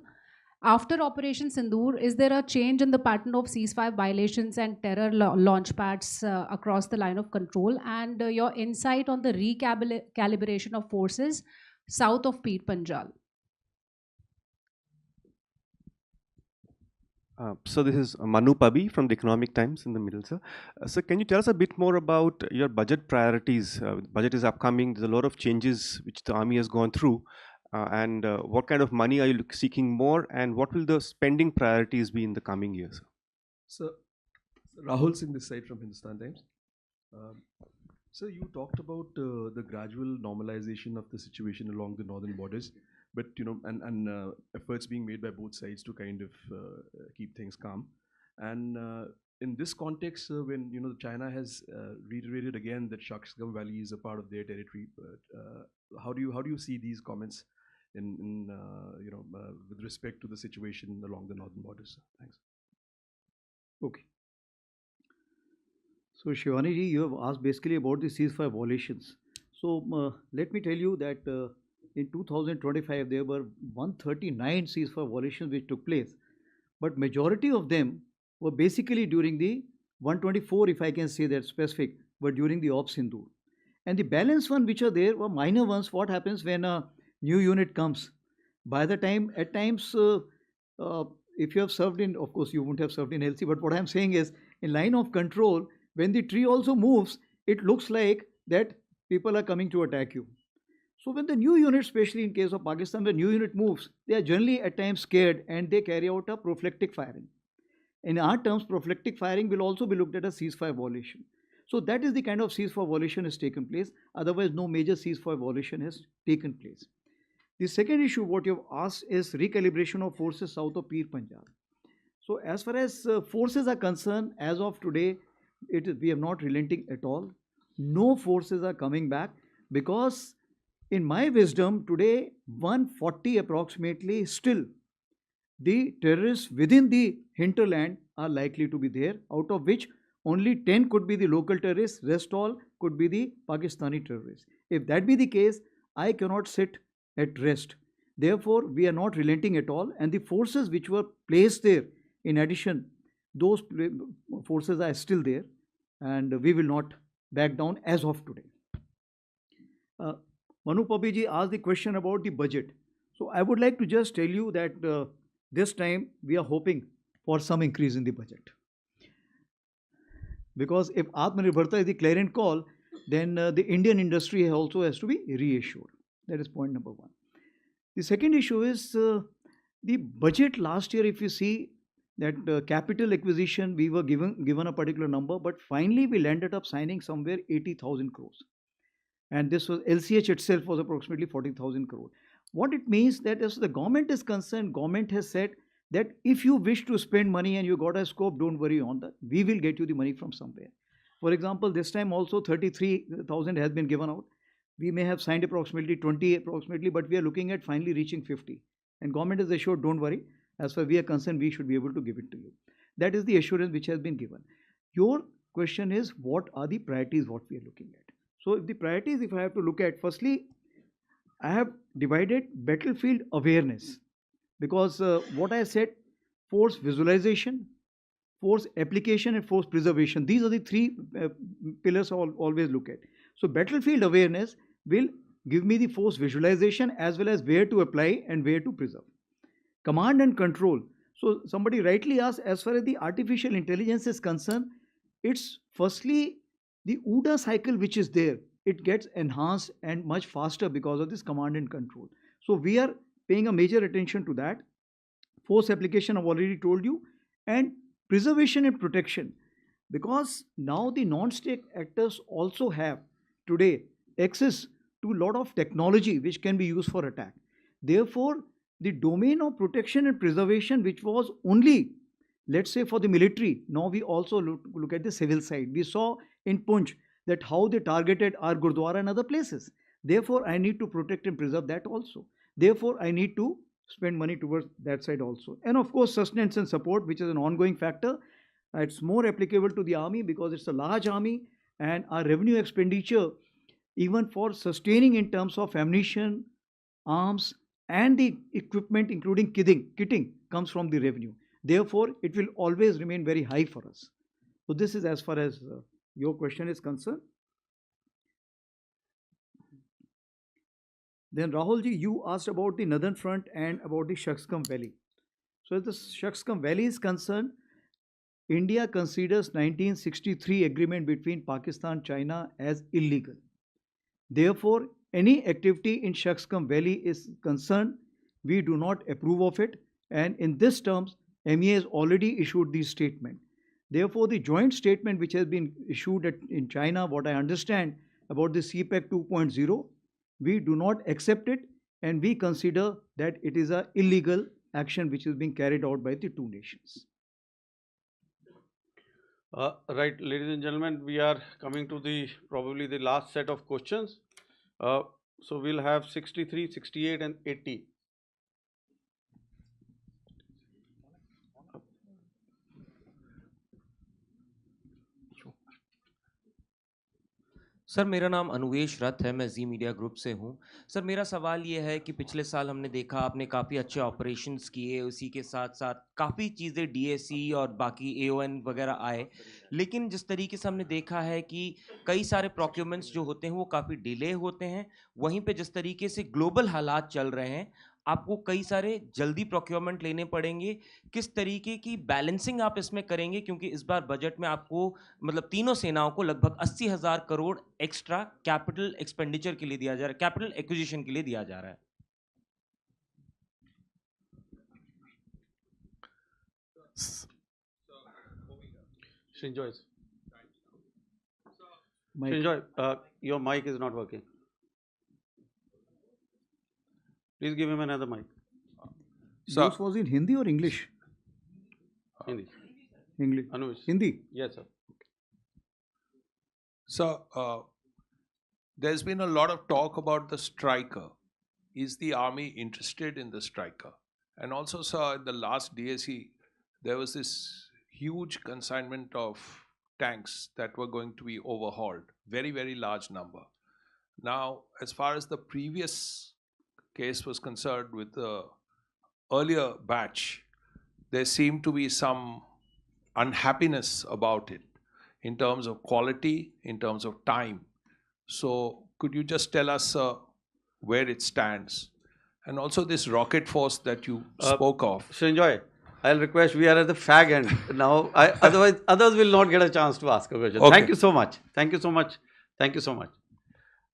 After Operation Sindoor, is there a change in the pattern of ceasefire violations and terror launch pads across the line of control? And your insight on the recalibration of forces south of Peer Panjal? So this is Manu Pabi from the Economic Times in the middle, sir. So can you tell us a bit more about your budget priorities? Budget is upcoming. There's a lot of changes which the army has gone through. And what kind of money are you seeking more, and what will the spending priorities be in the coming years? So, Rahul Singh this side from Hindustan Times. So you talked about the gradual normalization of the situation along the northern borders, but and efforts being made by both sides to kind of keep things calm. And in this context, when China has reiterated again that Shaksgam Valley is a part of their territory, how do you see these comments with respect to the situation along the northern borders? Thanks. Okay. So Shivani ji, you have asked basically about the ceasefire violations. So let me tell you that in 2025 there were 139 ceasefire violations which took place, but majority of them were basically during the 124, if I can say that specific, were during the Op Sindoor. And the balance one which are there were minor ones. What happens when a new unit comes? By the time, at times, if you have served in, of course you won't have served in LC, but what I'm saying is, in line of control, when the tree also moves, it looks like that people are coming to attack you. So when the new unit, especially in case of Pakistan, the new unit moves, they are generally at times scared and they carry out a prophylactic firing. In our terms, prophylactic firing will also be looked at as ceasefire violation. So that is the kind of ceasefire violation has taken place. Otherwise, no major ceasefire violation has taken place. The second issue, what you have asked, is recalibration of forces south of Peer Panjal. So as far as forces are concerned, as of today, we are not relenting at all. No forces are coming back because, in my wisdom, today 140 approximately still the terrorists within the hinterland are likely to be there, out of which only 10 could be the local terrorists, rest all could be the Pakistani terrorists. If that be the case, I cannot sit at rest. Therefore, we are not relenting at all, and the forces which were placed there, in addition, those forces are still there, and we will not back down as of today. Manu Papiji asked the question about the budget. So I would like to just tell you that this time we are hoping for some increase in the budget. Because if Atmanirbharta is the clarion call, then the Indian industry also has to be reassured. That is point number one. The second issue is the budget last year. If you see that capital acquisition, we were given a particular number, but finally we landed up signing somewhere 80,000 crores. And this was LCH itself was approximately 40,000 crore. What it means that as the government is concerned, government has said that if you wish to spend money and you got a scope, don't worry on that. We will get you the money from somewhere. For example, this time also 33,000 has been given out. We may have signed approximately 20 approximately, but we are looking at finally reaching 50. And government is assured, don't worry. As far as we are concerned, we should be able to give it to you. That is the assurance which has been given. Your question is, what are the priorities what we are looking at? So if the priorities, if I have to look at, firstly, I have divided battlefield awareness, because what I said, force visualization, force application and force preservation. These are the three pillars I always look at. So battlefield awareness will give me the force visualization as well as where to apply and where to preserve. Command and control. So somebody rightly asked, as far as the artificial intelligence is concerned, it's firstly the OODA cycle which is there. It gets enhanced and much faster because of this command and control. So we are paying a major attention to that. Force application, I've already told you, and preservation and protection, because now the non-state actors also have today access to a lot of technology which can be used for attack. Therefore, the domain of protection and preservation, which was only, let's say, for the military, now we also look at the civil side. We saw in Punch that how they targeted our Gurdwara and other places. Therefore, I need to protect and preserve that also. Therefore, I need to spend money towards that side also. And of course, sustenance and support, which is an ongoing factor. It's more applicable to the army because it's a large army, and our revenue expenditure, even for sustaining in terms of ammunition, arms, and the equipment, including kitting, comes from the revenue. Therefore, it will always remain very high for us. So this is as far as your question is concerned. Then Rahulji, you asked about the Northern Front and about the Shaksgam Valley. So as the Shaksgam Valley is concerned, India considers 1963 agreement between Pakistan, China as illegal. Therefore, any activity in Shaksgam Valley is concerned, we do not approve of it. And in this terms, MEA has already issued the statement. Therefore, the joint statement which has been issued in China, what I understand about the CPEC 2.0, we do not accept it, and we consider that it is an illegal action which is being carried out by the two nations. Right, ladies and gentlemen, we are coming to the probably the last set of questions. So we'll have 63, 68 and 80. Sir मेरा नाम अनुवेश रथ है, मैं जी media group से हूँ। Sir मेरा सवाल ये है कि पिछले साल हमने देखा आपने काफ़ी अच्छे ऑपरेशंस किए, उसी के साथ साथ काफ़ी चीज़ें डीएसी और बाकी एओएन वगैरह आए, लेकिन जिस तरीके से हमने देखा है कि कई सारे प्रोक्योरमेंट्स जो होते हैं वो काफ़ी डिले होते हैं। वहीं पे जिस तरीके से ग्लोबल हालात चल रहे हैं, आपको कई सारे जल्दी प्रोक्योरमेंट लेने पड़ेंगे। किस तरीके की बैलेंसिंग आप इसमें करेंगे, क्योंकि इस बार बजट में आपको मतलब तीनों सेनाओं को लगभग 80,000 करोड़ एक्स्ट्रा कैपिटल एक्सपेंडिचर के लिए दिया जा रहा है, कैपिटल एक्विजिशन के लिए दिया जा रहा है। Srinjoy, your mic is not working. Please give him another mic. So, this was in Hindi or English? Hindi. English. Anush. Hindi? Yes, sir. So, there's been a lot of talk about the striker. Is the army interested in the striker? And also, sir, in the last DSE, there was this huge consignment of tanks that were going to be overhauled. Very, very large number. Now, as far as the previous case was concerned with the earlier batch, there seemed to be some unhappiness about it in terms of quality, in terms of time. So could you just tell us where it stands? And also this rocket force that you spoke of. Srinjoy, I'll request, we are at the fag end now. Otherwise, others will not get a chance to ask a question. Okay. Thank you so much. Thank you so much. Thank you so much.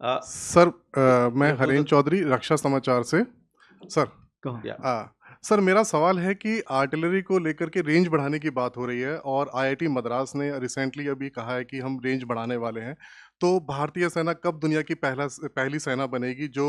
Sir मैं हरेन चौधरी रक्षा समाचार से sir sir मेरा सवाल है कि artillery को लेकर के रेंज बढ़ाने की बात हो रही है और आईआईटी मद्रास ने रिसेंटली अभी कहा है कि हम रेंज बढ़ाने वाले हैं, तो भारतीय सेना कब दुनिया की पहली सेना बनेगी जो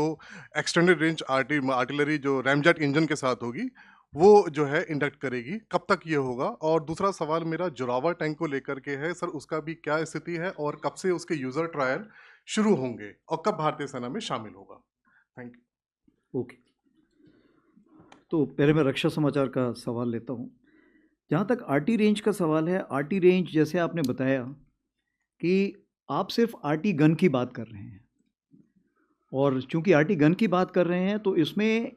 एक्सटेंडेड रेंज आर्टिलरी जो रैमजेट इंजन के साथ होगी वो जो है इंडक्ट करेगी, कब तक ये होगा? और दूसरा सवाल मेरा जोरावर टैंक को लेकर के है सर, उसका भी क्या स्थिति है और कब से उसके यूजर ट्रायल शुरू होंगे और कब भारतीय सेना में शामिल होगा? Thank you. ओके, तो पहले मैं रक्षा समाचार का सवाल लेता हूँ। जहाँ तक आरटी रेंज का सवाल है, आरटी रेंज जैसे आपने बताया कि आप सिर्फ आरटी गन की बात कर रहे हैं, और चूंकि आरटी गन की बात कर रहे हैं तो इसमें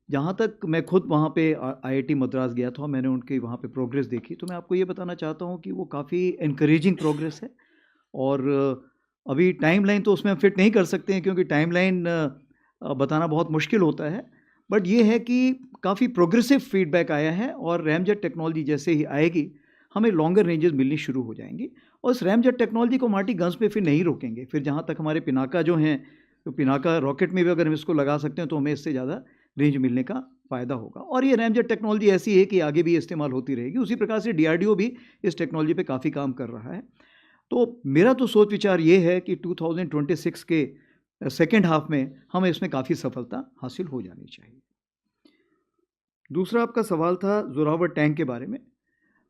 जहाँ तक मैं खुद वहाँ पे आईआईटी मद्रास गया था, मैंने उनकी वहाँ पे प्रोग्रेस देखी, तो मैं आपको ये बताना चाहता हूँ कि वो काफ़ी इनकरेजिंग प्रोग्रेस है। और अभी टाइमलाइन तो उसमें हम फिट नहीं कर सकते हैं क्योंकि टाइमलाइन बताना बहुत मुश्किल होता है, बट ये है कि काफ़ी प्रोग्रेसिव फीडबैक आया है और रैमजेट टेक्नोलॉजी जैसे ही आएगी हमें लॉन्गर रेंजेस मिलनी शुरू हो जाएंगी। और इस रैमजेट टेक्नोलॉजी को मार्टी गन्स पे फिर नहीं रोकेंगे। फिर जहाँ तक हमारे पिनाका जो हैं, तो पिनाका रॉकेट में भी अगर हम इसको लगा सकते हैं तो हमें इससे ज़्यादा रेंज मिलने का फ़ायदा होगा। और ये रैमजेट टेक्नोलॉजी ऐसी है कि आगे भी इस्तेमाल होती रहेगी। उसी प्रकार से डीआरडीओ भी इस टेक्नोलॉजी पे काफ़ी काम कर रहा है। तो मेरा तो सोच विचार ये है कि 2026 के सेकेंड हाफ में हमें इसमें काफ़ी सफलता हासिल हो जानी चाहिए। दूसरा आपका सवाल था जोरावर टैंक के बारे में।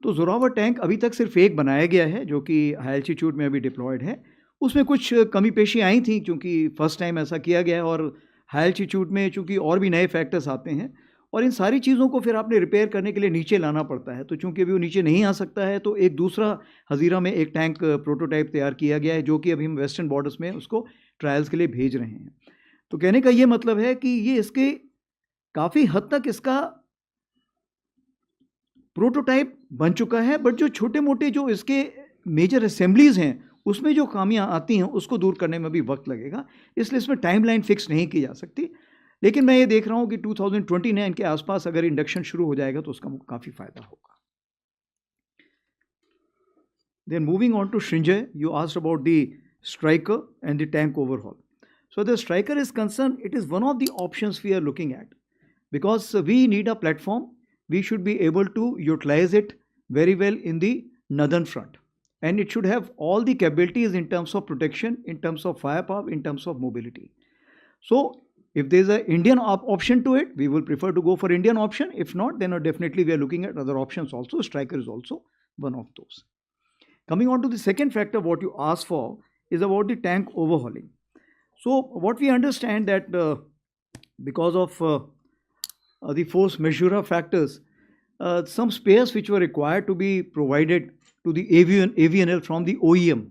तो जोरावर टैंक अभी तक सिर्फ एक बनाया गया है जो कि हाई एल्टीट्यूड में अभी डिप्लॉयड है। उसमें कुछ कमी पेशी आई थी क्योंकि फर्स्ट टाइम ऐसा किया गया है, और हाई एल्टीट्यूड में चूँकि और भी नए फैक्टर्स आते हैं और इन सारी चीज़ों को फिर आपने रिपेयर करने के लिए नीचे लाना पड़ता है। तो चूँकि अभी वो नीचे नहीं आ सकता है तो एक दूसरा हज़ीरा में एक टैंक प्रोटोटाइप तैयार किया गया है जो कि अभी हम वेस्टर्न बॉर्डर्स में उसको ट्रायल्स के लिए भेज रहे हैं। तो कहने का ये मतलब है कि ये इसके काफ़ी हद तक इसका प्रोटोटाइप बन चुका है, बट जो छोटे मोटे जो इसके मेजर असेंबलीज़ हैं उसमें जो खामियां आती हैं उसको दूर करने में भी वक्त लगेगा, इसलिए इसमें टाइमलाइन फिक्स नहीं की जा सकती। लेकिन मैं ये देख रहा हूँ कि 2029 के आसपास अगर इंडक्शन शुरू हो जाएगा तो उसका काफ़ी फ़ायदा होगा। Then moving on to Srinjay, you asked about the striker and the tank overhaul. So the striker is concerned, it is one of the options we are looking at because we need a platform. We should be able to utilize it very well in the northern front, and it should have all the capabilities in terms of protection, in terms of firepower, in terms of mobility. So if there is an Indian option to it, we will prefer to go for Indian option. If not, then definitely we are looking at other options also. Striker is also one of those. Coming on to the second factor, what you asked for is about the tank overhauling. So what we understand that because of the force majeure factors, some spares which were required to be provided to the AVNL from the OEM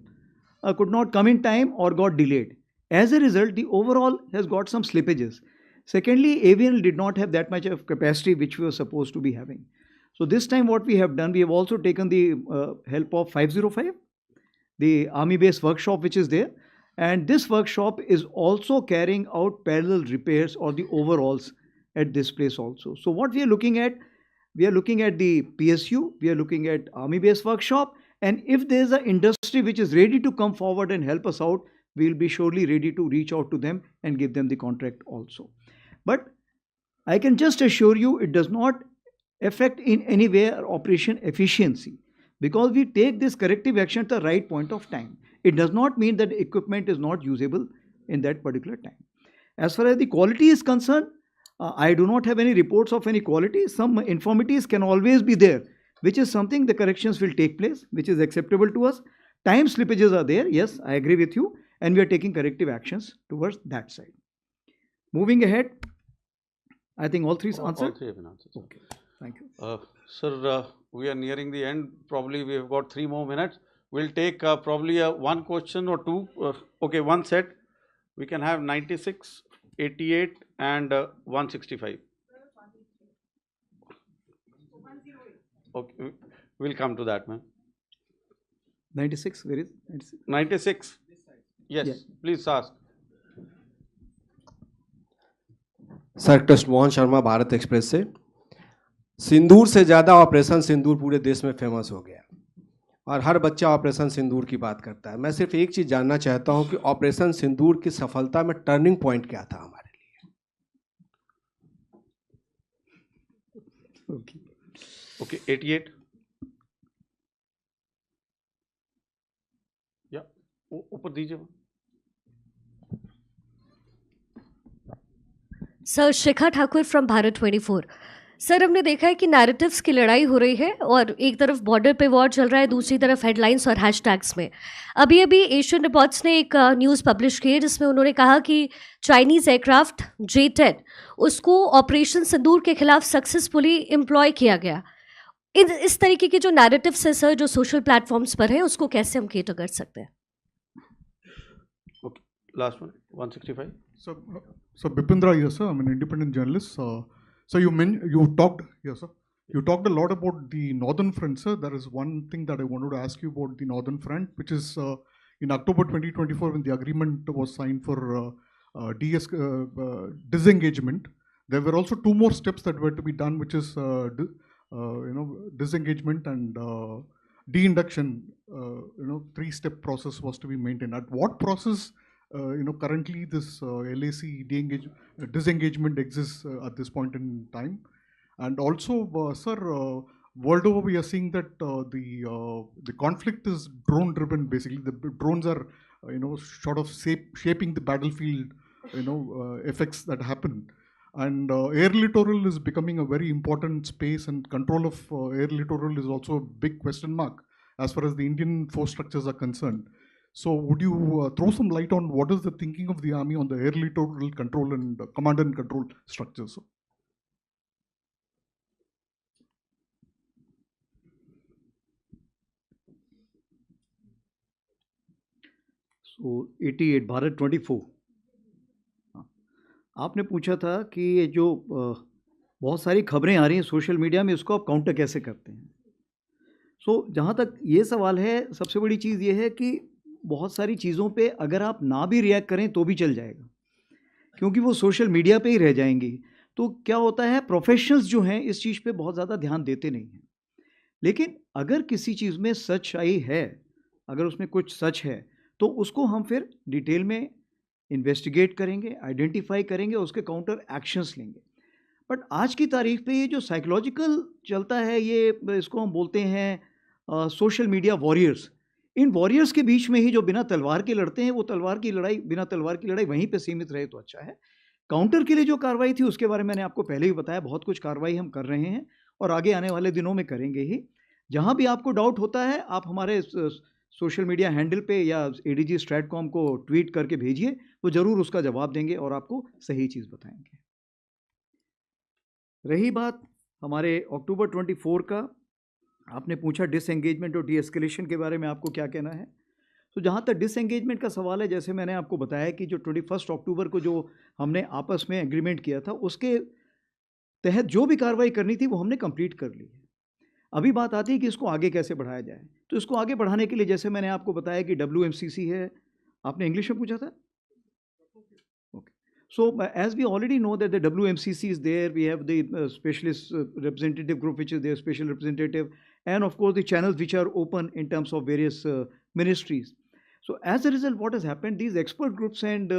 could not come in time or got delayed. As a result, the overall has got some slippages. Secondly, AVNL did not have that much of capacity which we were supposed to be having. So this time what we have done, we have also taken the help of 505, the army-based workshop which is there. And this workshop is also carrying out parallel repairs or the overhauls at this place also. So what we are looking at the PSU, we are looking at army-based workshop, and if there is an industry which is ready to come forward and help us out, we will be surely ready to reach out to them and give them the contract also. But I can just assure you it does not affect in any way our operation efficiency because we take this corrective action at the right point of time. It does not mean that the equipment is not usable in that particular time. As far as the quality is concerned, I do not have any reports of any quality. Some infirmities can always be there, which is something the corrections will take place, which is acceptable to us. Time slippages are there, yes, I agree with you, and we are taking corrective actions towards that side. Moving ahead, I think all three answered. All three have been answered. Okay, thank you. Sir, we are nearing the end. Probably we have got 3 more minutes. We'll take probably one question or two. Okay, one set. We can have 96, 88 and 165. Okay, we'll come to that, man. 96, where is 96? 96. Yes, Yeah. please ask. Sir trust Mohan Sharma Bharat express से। सिंदूर से ज़्यादा operation सिंदूर पूरे देश में famous हो गया और हर बच्चा ऑपरेशन सिंदूर की बात करता है। मैं सिर्फ एक चीज़ जानना चाहता हूं कि ऑपरेशन सिंदूर की सफलता में टर्निंग पॉइंट क्या था हमारे लिए? Okay, 88. Yeah, ऊपर दीजिए। Sir Shikha Thakur from Bharat 24। Sir हमने देखा है कि नैरेटिव्स की लड़ाई हो रही है और एक तरफ बॉर्डर पे वॉर चल रहा है, दूसरी तरफ हेडलाइंस और हैशटैग्स में। अभी अभी एशियन रिपोर्ट्स ने एक न्यूज़ पब्लिश की है जिसमें उन्होंने कहा कि चाइनीज़ एयरक्राफ्ट J-10 उसको ऑपरेशन सिंदूर के खिलाफ सक्सेसफुली एम्प्लॉय किया गया। इस तरीके के जो नैरेटिव्स है सर जो सोशल प्लेटफॉर्म्स पर है उसको कैसे हम केटर कर सकते हैं? Okay, last one, 165. So Upendra here, sir. I'm an independent journalist. So you talked a lot about the Northern Front, sir. There is one thing that I wanted to ask you about the Northern Front, which is in October 2024 when the agreement was signed for disengagement. There were also two more steps that were to be done, which is disengagement and de-induction. Three-step process was to be maintained. At what process? Currently this LAC disengagement exists at this point in time, and also, sir, world over we are seeing that the conflict is drone driven. Basically, the drones are sort of shaping the battlefield, effects that happen, and air littoral is becoming a very important space, and control of air littoral is also a big question mark as far as the Indian force structures are concerned. So would you throw some light on what is the thinking of the army on the air littoral control and command and control structures? So 88 Bharat 24। आपने पूछा था कि ये जो बहुत सारी खबरें आ रही हैं सोशल मीडिया में, इसको आप काउंटर कैसे करते हैं। सो जहाँ तक ये सवाल है, सबसे बड़ी चीज़ ये है कि बहुत सारी चीज़ों पे अगर आप ना भी रिएक्ट करें तो भी चल जाएगा, क्योंकि वो सोशल मीडिया पे ही रह जाएंगी। तो क्या होता है, प्रोफेशनल्स जो हैं इस चीज़ पे बहुत ज़्यादा ध्यान देते नहीं हैं, लेकिन अगर किसी चीज़ में सच्चाई है, अगर उसमें कुछ सच है, तो उसको हम फिर डिटेल में इन्वेस्टिगेट करेंगे, आइडेंटिफाई करेंगे, उसके काउंटर एक्शंस लेंगे। बट आज की तारीख पे ये जो साइकोलॉजिकल चलता है, ये इसको हम बोलते हैं सोशल मीडिया वॉरियर्स। इन वॉरियर्स के बीच में ही जो बिना तलवार के लड़ते हैं, वो बिना तलवार की लड़ाई वहीं पे सीमित रहे तो अच्छा है। काउंटर के लिए जो कार्रवाई थी उसके बारे में मैंने आपको पहले ही बताया, बहुत कुछ कार्रवाई हम कर रहे हैं और आगे आने वाले दिनों में करेंगे ही। जहाँ भी आपको डाउट होता है, आप हमारे सोशल मीडिया हैंडल पे या ADG स्ट्रैटकॉम को ट्वीट करके भेजिए, वो ज़रूर उसका जवाब देंगे और आपको सही चीज़ बताएंगे। रही बात हमारे अक्टूबर 24 का, आपने पूछा डिसएंगेजमेंट और डीएस्केलेशन के बारे में आपको क्या कहना है। तो जहाँ तक डिसएंगेजमेंट का सवाल है, जैसे मैंने आपको बताया कि जो 21 अक्टूबर को जो हमने आपस में एग्रीमेंट किया था, उसके तहत जो भी कार्रवाई करनी थी वो हमने कंप्लीट कर ली है। अभी बात आती है कि इसको आगे कैसे बढ़ाया जाए। तो इसको आगे बढ़ाने के लिए जैसे मैंने आपको बताया कि WMCC है, आपने इंग्लिश में पूछा था। So as we already know that the WMCC is there, we have the specialist representative group which is their special representative, and of course the channels which are open in terms of various ministries. So as a result, what has happened, these expert groups and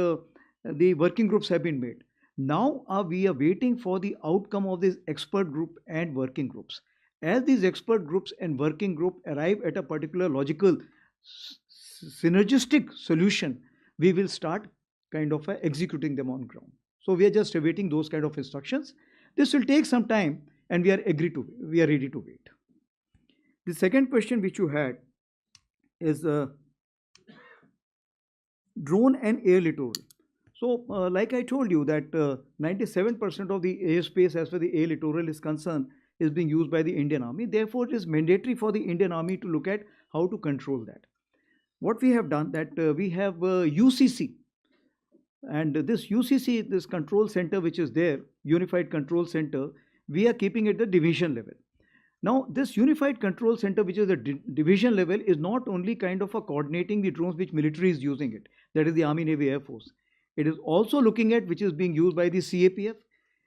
the working groups have been made. Now we are waiting for the outcome of this expert group and working groups. As these expert groups and working group arrive at a particular logical synergistic solution, we will start kind of executing them on ground. So we are just awaiting those kind of instructions. This will take some time and we are ready to wait. The second question which you had is drone and air littoral. So like I told you that 97% of the airspace as far as the air littoral is concerned is being used by the Indian Army. Therefore, it is mandatory for the Indian Army to look at how to control that. What we have done that we have UCC, and this UCC, this control center which is there, Unified Control Center, we are keeping it at the division level. Now, this Unified Control Center, which is the division level, is not only kind of a coordinating the drones which military is using it, that is the Army, Navy, Air Force. It is also looking at which is being used by the CAPF.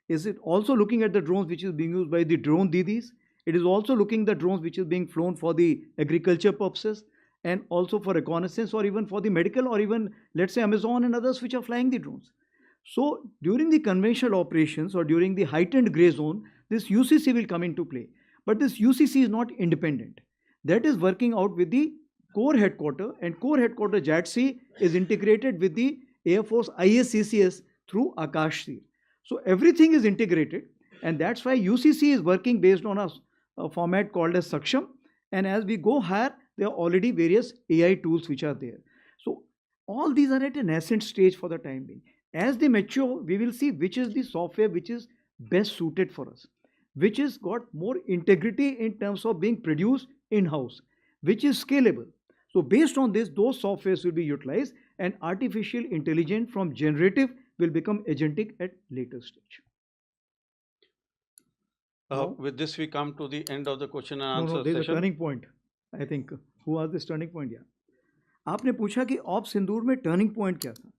Is it also looking at the drones which is being used by the drone Didis? It is also looking at the drones which is being flown for the agriculture purposes and also for reconnaissance or even for the medical or even, let's say, Amazon and others which are flying the drones. So during the conventional operations or during the heightened gray zone, this UCC will come into play. But this UCC is not independent. That is working out with the core headquarter, and core headquarter JATC is integrated with the Air Force ISCCS through Akashseer. So everything is integrated, and that's why UCC is working based on a format called as Saksham. And as we go higher, there are already various AI tools which are there. So all these are at a nascent stage for the time being. As they mature, we will see which is the software which is best suited for us, which has got more integrity in terms of being produced in-house, which is scalable. So based on this, those softwares will be utilized, and artificial intelligence from generative will become agentic at later stage. With this, we come to the end of the question and answer No, there's session. a turning point. I think who was this turning point? Yeah. आपने पूछा कि op सिंदूर में turning point क्या था?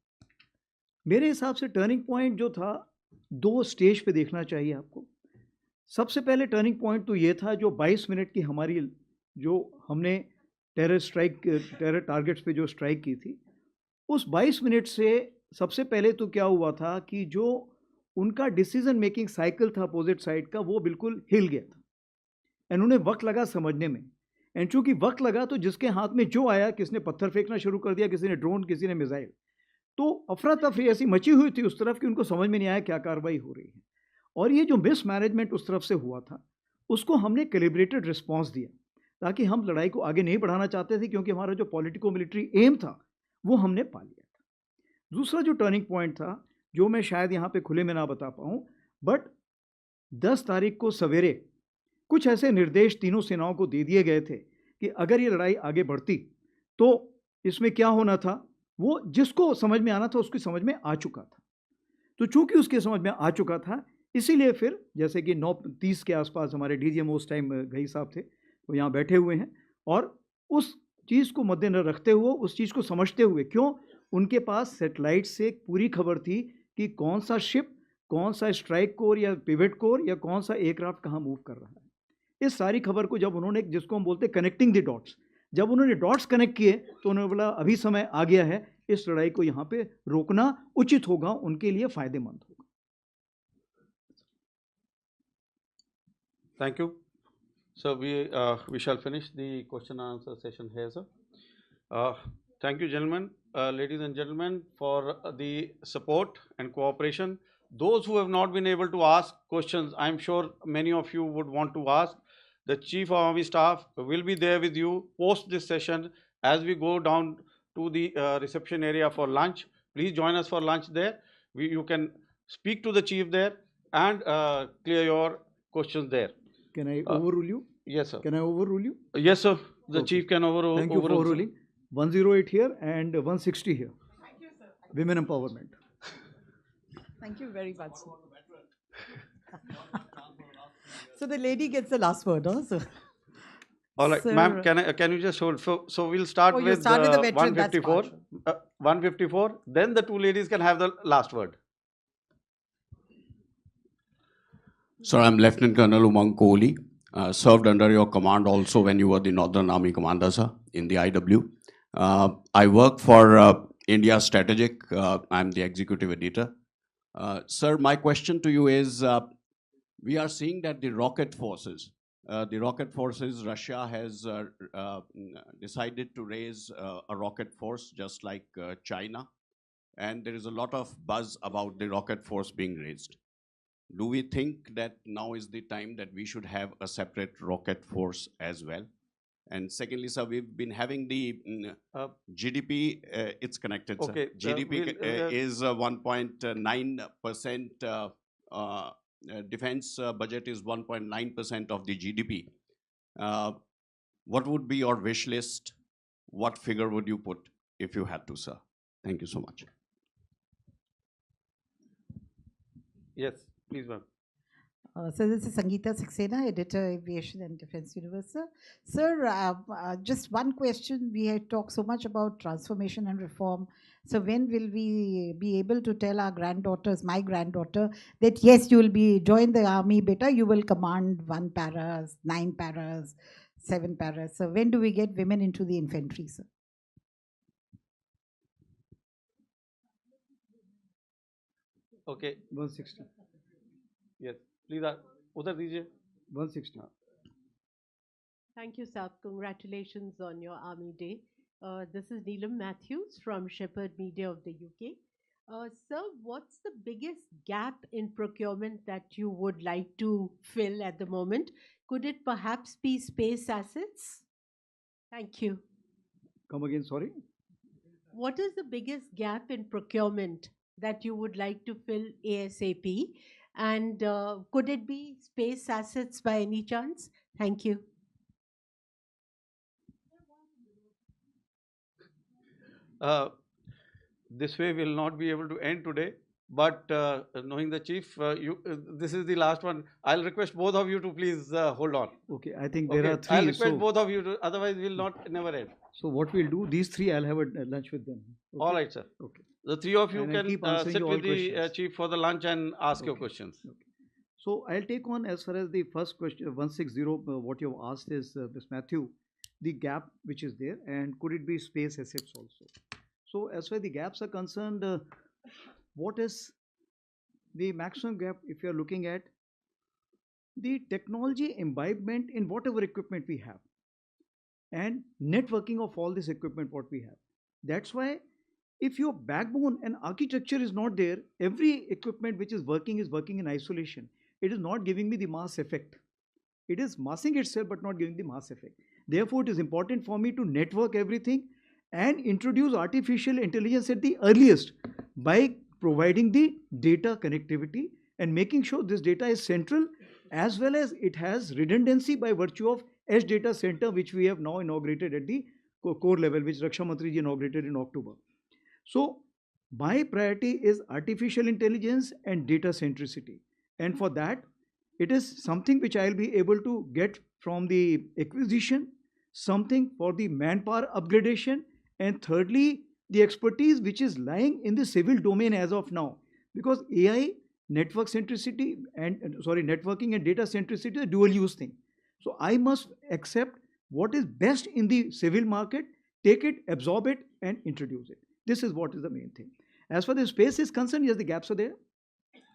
मेरे हिसाब से turning point जो था, दो स्टेज पे देखना चाहिए आपको. सबसे पहले टर्निंग पॉइंट तो ये था जो 22 मिनट की हमारी जो हमने टेरर टारगेट्स पे जो स्ट्राइक की थी, उस 22 मिनट से सबसे पहले तो क्या हुआ था कि जो उनका डिसीजन मेकिंग साइकिल था अपोजिट साइड का, वो बिल्कुल हिल गया था. एंड उन्हें वक्त लगा समझने में, एंड चूंकि वक्त लगा तो जिसके हाथ में जो आया, किसने पत्थर फेंकना शुरू कर दिया, किसी ने ड्रोन, किसी ने मिसाइल, तो अफरा तफरी ऐसी मची हुई थी उस तरफ कि उनको समझ में नहीं आया क्या कार्रवाई हो रही है. और ये जो मिस मैनेजमेंट उस तरफ से हुआ था, उसको हमने कैलिब्रेटेड रिस्पॉन्स दिया, ताकि हम लड़ाई को आगे नहीं बढ़ाना चाहते थे, क्योंकि हमारा जो पॉलिटिको मिलिट्री एम था वो हमने पा लिया था. दूसरा जो टर्निंग पॉइंट था, जो मैं शायद यहाँ पे खुले में ना बता पाऊँ, बट 10 तारीख को सवेरे कुछ ऐसे निर्देश तीनों सेनाओं को दे दिए गए थे कि अगर ये लड़ाई आगे बढ़ती तो इसमें क्या होना था, वो जिसको समझ में आना था उसकी समझ में आ चुका था. तो चूंकि उसके समझ में आ चुका था, इसीलिए फिर जैसे कि 9:30 के आसपास हमारे डीजीएमओ उस टाइम गई साहब थे, तो यहाँ बैठे हुए हैं, और उस चीज़ को मद्देनजर रखते हुए, उस चीज़ को समझते हुए, क्यों उनके पास सेटेलाइट से एक पूरी खबर थी कि कौन सा शिप, कौन सा स्ट्राइक कोर या पिवेट कोर या कौन सा एयरक्राफ्ट कहाँ मूव कर रहा है. इस सारी खबर को जब उन्होंने, जिसको हम बोलते हैं कनेक्टिंग द डॉट्स, जब उन्होंने डॉट्स कनेक्ट किए तो उन्होंने बोला अभी समय आ गया है, इस लड़ाई को यहाँ पे रोकना उचित होगा, उनके लिए फायदेमंद होगा. Thank you. So we shall finish the question and answer session here, sir. Thank you, gentlemen, ladies and gentlemen, for the support and cooperation. Those who have not been able to ask questions, I'm sure many of you would want to ask. The Chief of Army Staff will be there with you post this session as we go down to the reception area for lunch. Please join us for lunch there. You can speak to the Chief there and clear your questions there. Can I overrule you? Yes, sir. Can I overrule you? Yes, sir. The Chief can overrule. Thank you for overruling. 108 here and 160 here. Thank you, sir. Women empowerment. Thank you very much. So the lady gets the last word, also. All right, ma'am, can you just hold? So we'll start with the veteran, 154. 154. Then the two ladies can have the last word. Sir, I'm Lieutenant Colonel Umang Kohli. Served under your command also when you were the Northern Army Commander, sir, in the IW. I work for India Strategic. I'm the executive editor. Sir, my question to you is, we are seeing that the rocket forces, Russia has decided to raise a rocket force just like China. And there is a lot of buzz about the rocket force being raised. Do we think that now is the time that we should have a separate rocket force as well? And secondly, sir, we've been having the GDP, it's connected, sir. Okay, GDP is 1.9%, defense budget is 1.9% of the GDP. what would be your wish list? What figure would you put if you had to, sir? Thank you so much. Yes, please, ma'am. So this is Sangeeta Saxena, editor, Aviation and Defense Universal. Sir, just one question. We had talked so much about transformation and reform. So when will we be able to tell our granddaughters, my granddaughter, that yes, you will be join the army, beta, you will command 1 paras, 9 paras, 7 paras. So when do we get women into the infantry, sir? Okay. 160. Yes, please, udhar dijiye. 160. Thank you, sir. Congratulations on your Army Day. This is Neelam Matthews from Shepherd Media of the UK. Sir, what's the biggest gap in procurement that you would like to fill at the moment? Could it perhaps be space assets? Thank you. Come again, sorry? What is the biggest gap in procurement that you would like to fill ASAP? And could it be space assets by any chance? Thank you. This way will not be able to end today, but knowing the chief, this is the last one. I'll request both of you to please hold on. Okay, I think there are 3. I'll request both of you to, otherwise we'll never end. So what we'll do, these 3, I'll have a lunch with them. Okay? All right, sir. Okay. The 3 of you And I'll can keep answering sit all with the questions. chief for the lunch and ask your questions. Okay. So I'll take on as far as the first question, 160, what you've asked is, Ms. Matthew, the gap which is there, and could it be space assets also? So as far as the gaps are concerned, what is the maximum gap if you are looking at the technology imbibement in whatever equipment we have and networking of all this equipment what we have. That's why if your backbone and architecture is not there, every equipment which is working in isolation. It is not giving me the mass effect. It is massing itself but not giving the mass effect. Therefore, it is important for me to network everything and introduce artificial intelligence at the earliest by providing the data connectivity and making sure this data is central as well as it has redundancy by virtue of Edge Data Center, which we have now inaugurated at the core level, which Raksha Mantriji inaugurated in October. So my priority is artificial intelligence and data centricity. And for that, it is something which I will be able to get from the acquisition, something for the manpower upgradation, and thirdly, the expertise which is lying in the civil domain as of now. Because AI, network centricity, and networking and data centricity is a dual use thing. So I must accept what is best in the civil market, take it, absorb it, and introduce it. This is what is the main thing. As far as space is concerned, yes, the gaps are there.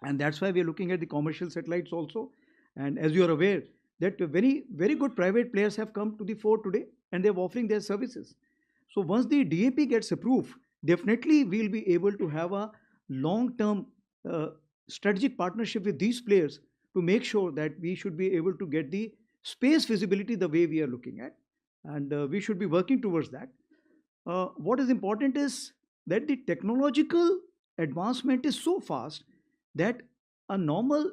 And that's why we are looking at the commercial satellites also. And as you are aware, that very, very good private players have come to the fore today and they're offering their services. So once the DAP gets approved, definitely we'll be able to have a long-term strategic partnership with these players to make sure that we should be able to get the space visibility the way we are looking at. And we should be working towards that. What is important is that the technological advancement is so fast that a normal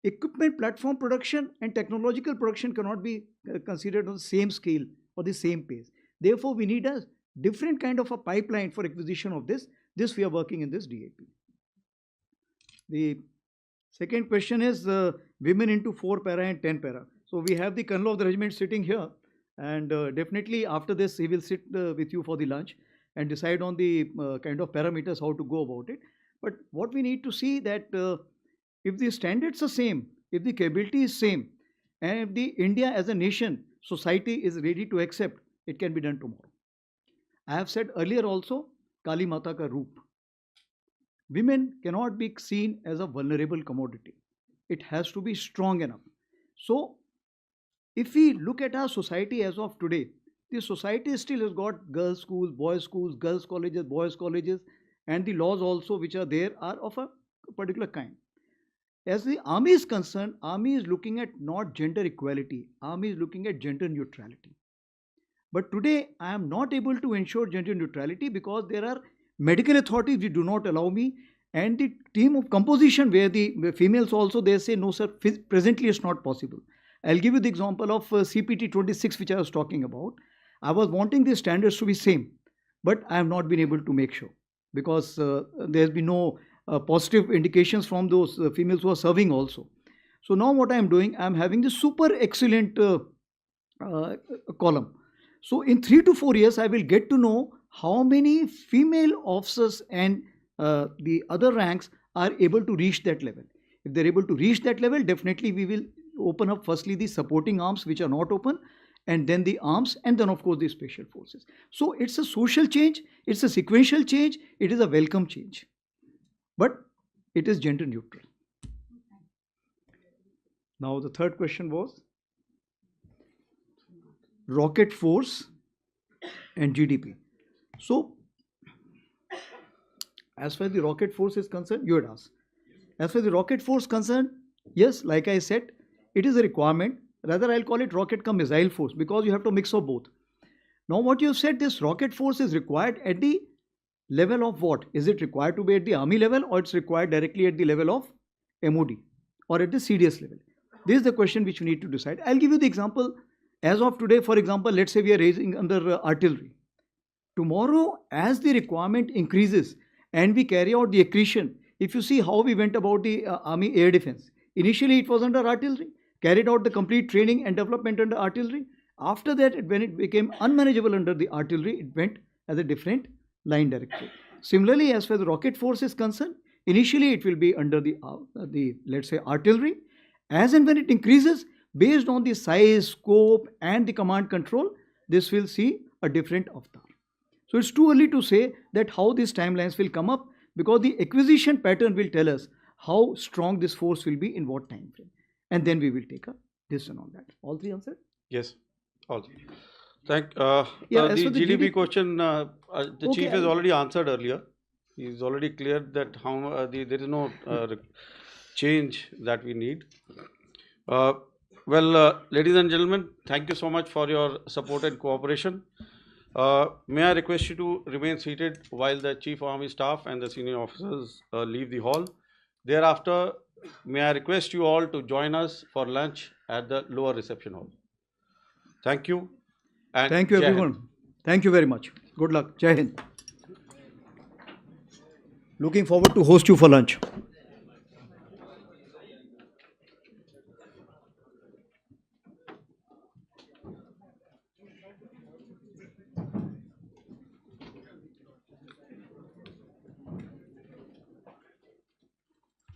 equipment platform production and technological production cannot be considered on the same scale or the same pace. Therefore, we need a different kind of a pipeline for acquisition of this. This we are working in this DAP. The second question is women into 4 para and 10 para. So we have the Colonel of the regiment sitting here, and definitely after this he will sit with you for the lunch and decide on the kind of parameters how to go about it. But what we need to see that if the standards are same, if the capability is same, and if the India as a nation, society is ready to accept, it can be done tomorrow. I have said earlier also, Kali Mata ka roop. Women cannot be seen as a vulnerable commodity. It has to be strong enough. So, if we look at our society as of today, the society still has got girls' schools, girls' colleges, boys' colleges, and the laws also which are there are of a particular kind. As the army is concerned, army is looking at not gender equality, army is looking at gender neutrality. But today I am not able to ensure gender neutrality because there are medical authorities which do not allow me, and the team of composition where the females also they say no sir, presently it's not possible. I'll give you the example of CPT 26, which I was talking about. I was wanting the standards to be same, but I have not been able to make sure because there has been no positive indications from those females who are serving also. So now what I am doing, I am having the super excellent column. So in 3 to 4 years, I will get to know how many female officers and the other ranks are able to reach that level. If they're able to reach that level, definitely we will open up firstly the supporting arms which are not open, and then the arms, and then of course the special forces. So it's a social change, it's a sequential change, it is a welcome change. But it is gender neutral. Now the third question was rocket force and GDP. So as far as the rocket force is concerned, you had asked. As far as the rocket force concerned, yes, like I said, it is a requirement. Rather, I'll call it rocket cum missile force because you have to mix of both. Now, what you have said, this rocket force is required at the level of what? Is it required to be at the army level, or it's required directly at the level of MOD or at the CDS level? This is the question which you need to decide. I'll give you the example. As of today, for example, let's say we are raising under artillery. Tomorrow, as the requirement increases and we carry out the accretion, if you see how we went about the Army Air Defense, initially it was under artillery, carried out the complete training and development under artillery. After that, when it became unmanageable under the artillery, it went as a different line directive. Similarly, as far as the rocket force is concerned, initially it will be under the let's say artillery. As and when it increases, based on the size, scope and the command control, this will see a different avatar. So it's too early to say that how these timelines will come up, because the acquisition pattern will tell us how strong this force will be in what time frame. And then we will take a decision on that. All three answered? Yes, all three. The GDP question, the chief has already answered earlier. He's already cleared that how there is no change that we need. Ladies and gentlemen, thank you so much for your support and cooperation. May I request you to remain seated while the Chief of Army Staff and the senior officers leave the hall. Thereafter, may I request you all to join us for lunch at the lower reception hall. Thank you. And thank you, everyone. Thank you very much. Good luck. Jai Hind. Looking forward to host you for lunch.